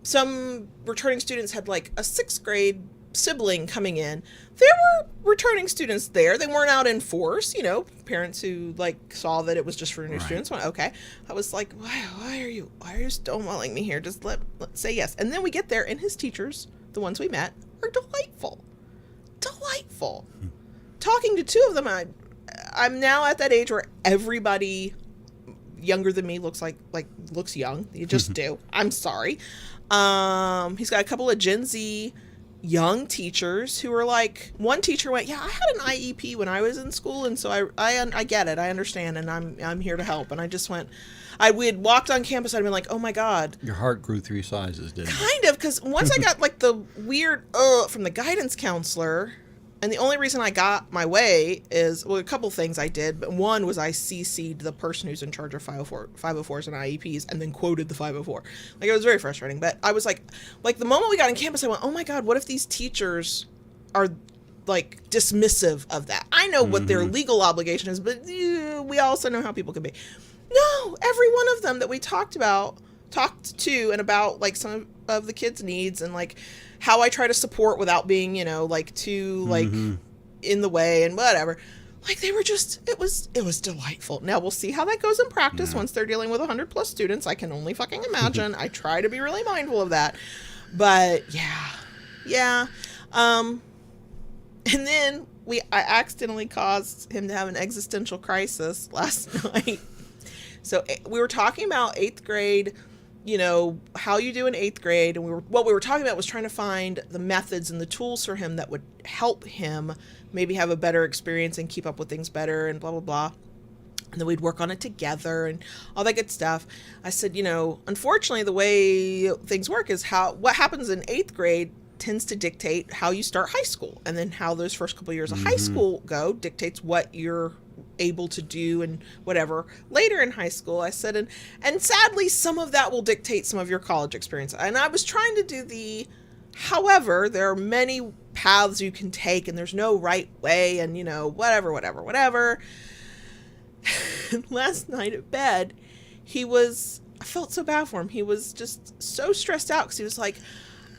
some returning students had like a 6th grade sibling coming in, there were returning students there. They weren't out in force, parents who like saw that it was just for new students went, okay. I was like, why are you stonewalling me here? Just let's say yes. And then we get there, and his teachers, the ones we met, are delightful. Talking to 2 of them, I'm now at that age where everybody younger than me looks young. You just do. I'm sorry. He's got a couple of Gen Z young teachers who are like, one teacher went, yeah, I had an IEP when I was in school, and so I get it, I understand, and I'm here to help. And I just went, we had walked on campus, I'd been like, oh my God. Your heart grew 3 sizes, didn't it? Kind of, because once I got like the weird from the guidance counselor. And the only reason I got my way is, well, a couple things I did, but one was I CC'd the person who's in charge of 504s and IEPs, and then quoted the 504. Like, it was very frustrating, but I was like the moment we got on campus, I went, oh my God, what if these teachers are like dismissive of that? I know what their legal obligation is, but we also know how people can be. No, every one of them that we talked to and about like some of the kids' needs and like how I try to support without being, like too like in the way and whatever. Like, they were just, it was delightful. Now we'll see how that goes in practice once they're dealing with 100+ students. I can only fucking imagine. I try to be really mindful of that. But yeah. And then I accidentally caused him to have an existential crisis last night. So we were talking about 8th grade, how you do in 8th grade. And what we were talking about was trying to find the methods and the tools for him that would help him maybe have a better experience and keep up with things better and blah, blah, blah. And then we'd work on it together and all that good stuff. I said, unfortunately, the way things work is what happens in 8th grade tends to dictate how you start high school. And then how those first couple of years of high school go dictates what you're able to do and whatever later in high school. I said, and sadly, some of that will dictate some of your college experience. And I was trying to do however, there are many paths you can take and there's no right way and, whatever. Last night at bed, I felt so bad for him. He was just so stressed out because he was like,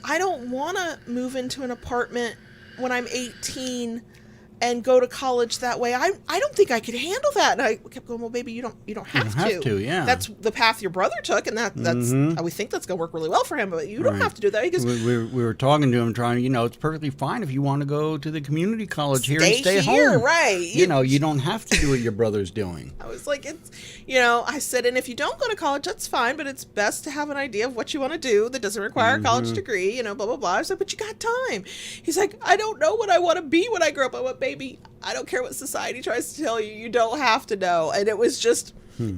I don't want to move into an apartment when I'm 18 and go to college that way. I don't think I could handle that. And I kept going, well, baby, you don't have to. Yeah. That's the path your brother took, and that's we think that's gonna work really well for him, but you don't have to do that because we were talking to him, trying, it's perfectly fine if you want to go to the community college here and stay here, home. right? You don't have to do what your brother's doing. I was like, I said, and if you don't go to college, that's fine, but it's best to have an idea of what you want to do that doesn't require a college degree, blah, blah, blah. I was like, but you got time. He's like, I don't know what I want to be when I grow up. I went, baby, I don't care what society tries to tell you. You don't have to know. And it was just,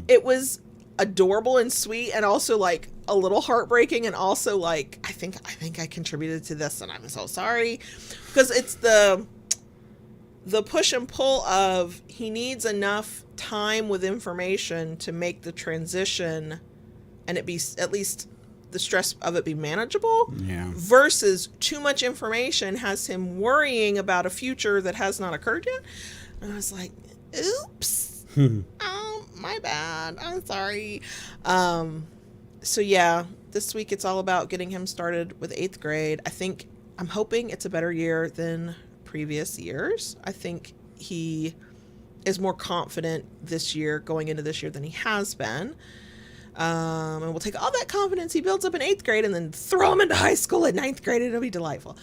it was adorable and sweet, and also like a little heartbreaking, and also like, I think I contributed to this, and I'm so sorry, because it's the push and pull of he needs enough time with information to make the transition and it be at least the stress of it be manageable, versus too much information has him worrying about a future that has not occurred yet. And I was like, oops. Oh, my bad. I'm sorry. So yeah, this week it's all about getting him started with 8th grade. I'm hoping it's a better year than previous years. I think he is more confident this year, going into this year, than he has been. And we'll take all that confidence he builds up in 8th grade and then throw him into high school at 9th grade. It'll be delightful.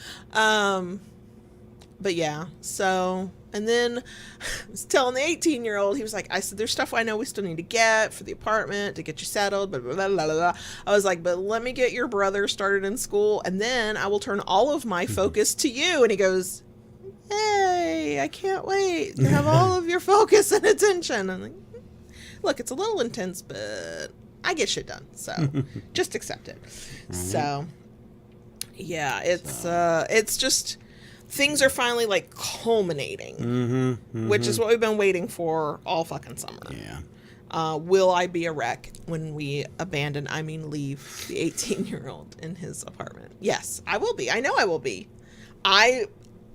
But yeah, so, and then I was telling the 18-year-old, he was like, I said, there's stuff I know we still need to get for the apartment to get you settled, blah, blah, blah, blah, blah. I was like, but let me get your brother started in school, and then I will turn all of my focus to you. And he goes, hey, I can't wait to have all of your focus and attention. I'm like, look, it's a little intense, but I get shit done, so just accept it. So yeah, it's just, things are finally like culminating, which is what we've been waiting for all fucking summer. Yeah. Will I be a wreck when we leave the 18-year-old in his apartment? Yes, I will be. I know I will be. I'm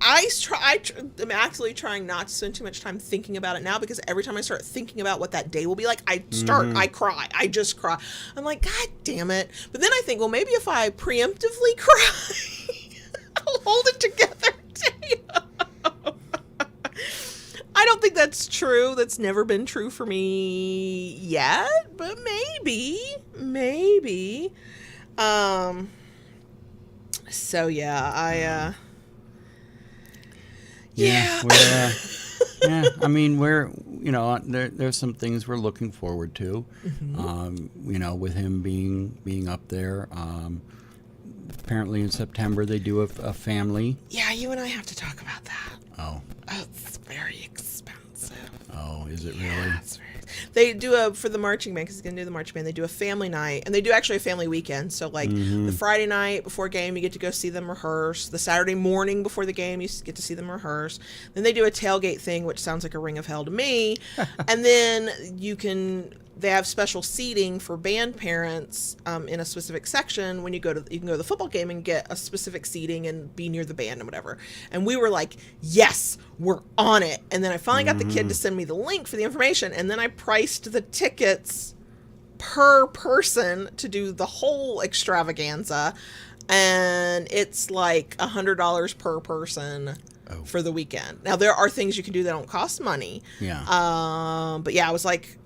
actually trying not to spend too much time thinking about it now, because every time I start thinking about what that day will be like, I cry. I just cry. I'm like, God damn it. But then I think, well, maybe if I preemptively cry, I'll hold it together. I don't think that's true. That's never been true for me yet, but maybe. So yeah, I mean, there's some things we're looking forward to, with him being up there. Apparently in September they do a family. Yeah, you and I have to talk about that. Oh, it's very expensive. Oh, is it really? It's very, they do for the marching band, because he's going to do the marching band, they do a family night, and they do actually a family weekend. So like the Friday night before game, you get to go see them rehearse. The Saturday morning before the game, you get to see them rehearse. Then they do a tailgate thing, which sounds like a ring of hell to me. And then they have special seating for band parents in a specific section. When you can go to the football game and get a specific seating and be near the band and whatever. And we were like, yes, we're on it. And then I finally got the kid to send me the link for the information, and then I priced the tickets per person to do the whole extravaganza, and it's like $100 per person for the weekend. Now there are things you can do that don't cost money. Yeah. But yeah, I was like,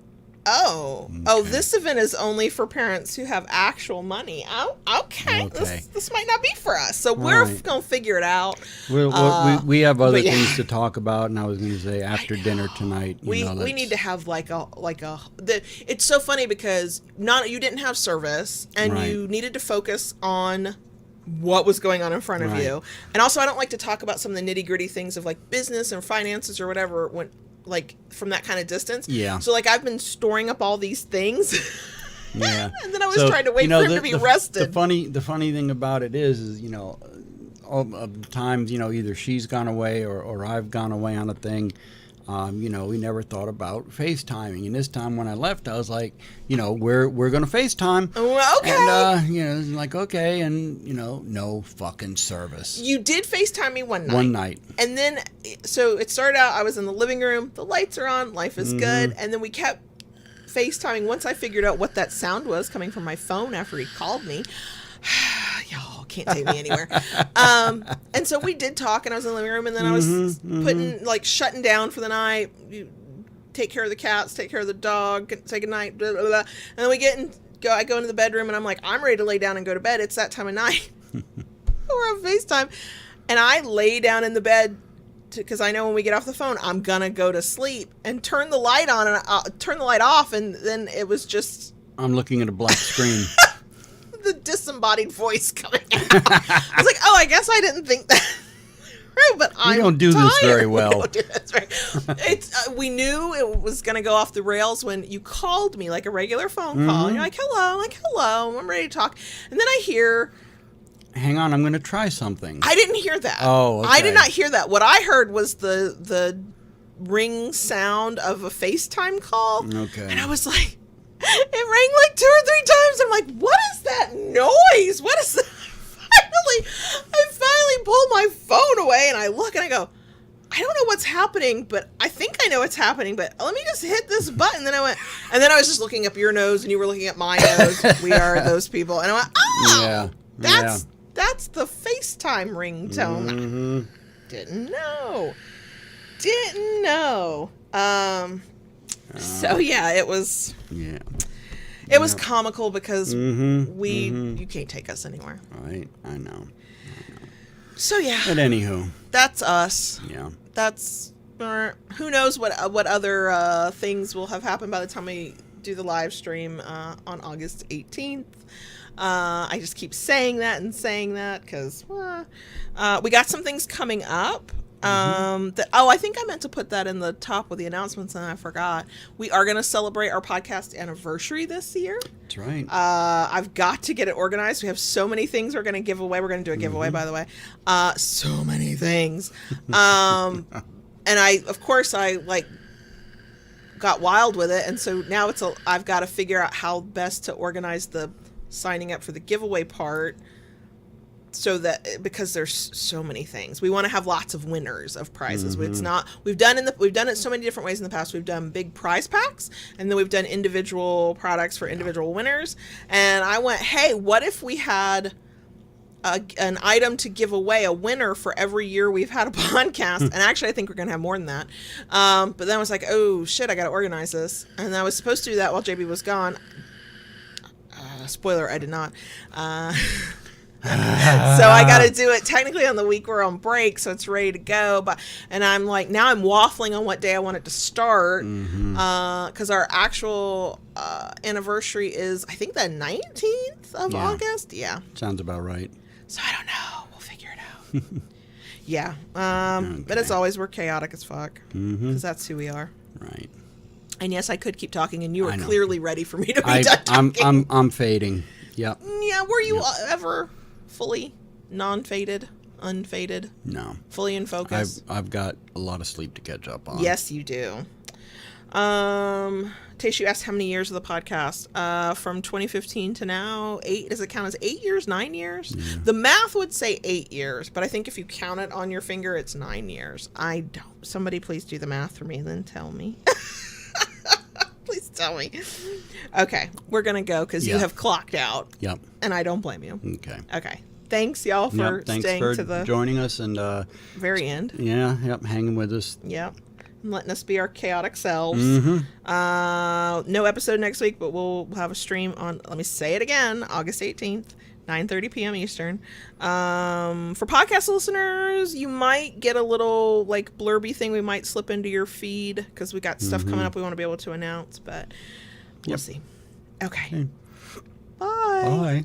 oh, this event is only for parents who have actual money. Oh, okay. This might not be for us. So we're going to figure it out. We have other things to talk about, and I was going to say after dinner tonight. We need to have it's so funny because you didn't have service, and you needed to focus on what was going on in front of you. And also, I don't like to talk about some of the nitty gritty things of like business and finances or whatever like from that kind of distance. Yeah. So like I've been storing up all these things. Yeah. And then I was trying to wait for him to be rested. The funny thing about it is all of the times, either she's gone away or I've gone away on a thing. We never thought about FaceTiming. And this time when I left, I was like, we're going to FaceTime. Well, okay. And, like, okay. And, no fucking service. You did FaceTime me one night. One night. And then, so it started out, I was in the living room. The lights are on. Life is good. And then we kept FaceTiming once I figured out what that sound was coming from my phone after he called me. Y'all, can't take me anywhere. And so we did talk, and I was in the living room, and then I was shutting down for the night. You take care of the cats, take care of the dog, say goodnight, blah, blah, blah. And then I go into the bedroom, and I'm like, I'm ready to lay down and go to bed. It's that time of night. We're on FaceTime. And I lay down in the bed because I know when we get off the phone, I'm going to go to sleep, and turn the light on and turn the light off. And then it was just... I'm looking at a black screen. The disembodied voice coming out. I was like, oh, I guess I didn't think that. But We don't do this very well. We don't do this right. We knew it was going to go off the rails when you called me, like a regular phone call. And you're like, hello. I'm like, hello. I'm ready to talk. And then I hear... Hang on, I'm going to try something. I didn't hear that. Oh, okay. I did not hear that. What I heard was the ring sound of a FaceTime call. Okay. And I was like... It rang like 2 or 3 times. I'm like, what is that noise? What is that? I finally pulled my phone away, and I look and I go, I don't know what's happening, but I think I know what's happening, but let me just hit this button. Then I went, and then I was just looking up your nose, and you were looking at my nose. We are those people. And I went, oh, that's the FaceTime ringtone. Didn't know. So yeah, it was. Yeah. It was comical because you can't take us anywhere. Right, I know. So yeah. But anywho, that's us. Yeah. That's who knows what other things will have happened by the time we do the live stream on August 18th. I just keep saying that because we got some things coming up. I think I meant to put that in the top of the announcements, and I forgot. We are going to celebrate our podcast anniversary this year. That's right. I've got to get it organized. We have so many things we're going to give away. We're going to do a giveaway, by the way. So many things. And I got wild with it, and so now I've got to figure out how best to organize the signing up for the giveaway part. So that, because there's so many things, we want to have lots of winners of prizes. It's not, we've done it so many different ways in the past. We've done big prize packs, and then we've done individual products for individual winners. And I went, hey, what if we had an item to give away, a winner for every year we've had a podcast? And actually, I think we're going to have more than that. But then I was like, oh shit, I got to organize this. And I was supposed to do that while JB was gone. Spoiler, I did not. So I got to do it technically on the week we're on break, so it's ready to go. And I'm like, now I'm waffling on what day I want it to start, because our actual anniversary is, I think, the 19th of August. Yeah, sounds about right. So I don't know. We'll figure it out. Yeah. But as always, we're chaotic as fuck, because that's who we are. Right. And yes, I could keep talking, and you were clearly ready for me to be done talking. I'm fading. Yep. Yeah. Were you ever fully non-faded, unfaded? No. Fully in focus? I've got a lot of sleep to catch up on. Yes, you do. Tayshu asked how many years of the podcast. From 2015 to now, 8. Does it count as 8 years, 9 years? Yeah. The math would say 8 years, but I think if you count it on your finger, it's 9 years. I don't. Somebody please do the math for me and then tell me. Please tell me. Okay, we're going to go because you have clocked out. Yep. And I don't blame you. Okay. Thanks, y'all, for staying to the joining us and very end. Yeah, hanging with us. Yep. And letting us be our chaotic selves. No episode next week, but we'll have a stream on, let me say it again, August 18th. 9:30 p.m. Eastern. For podcast listeners, you might get a little like blurby thing we might slip into your feed because we got stuff coming up we want to be able to announce, but we'll see. Okay. Bye. Bye.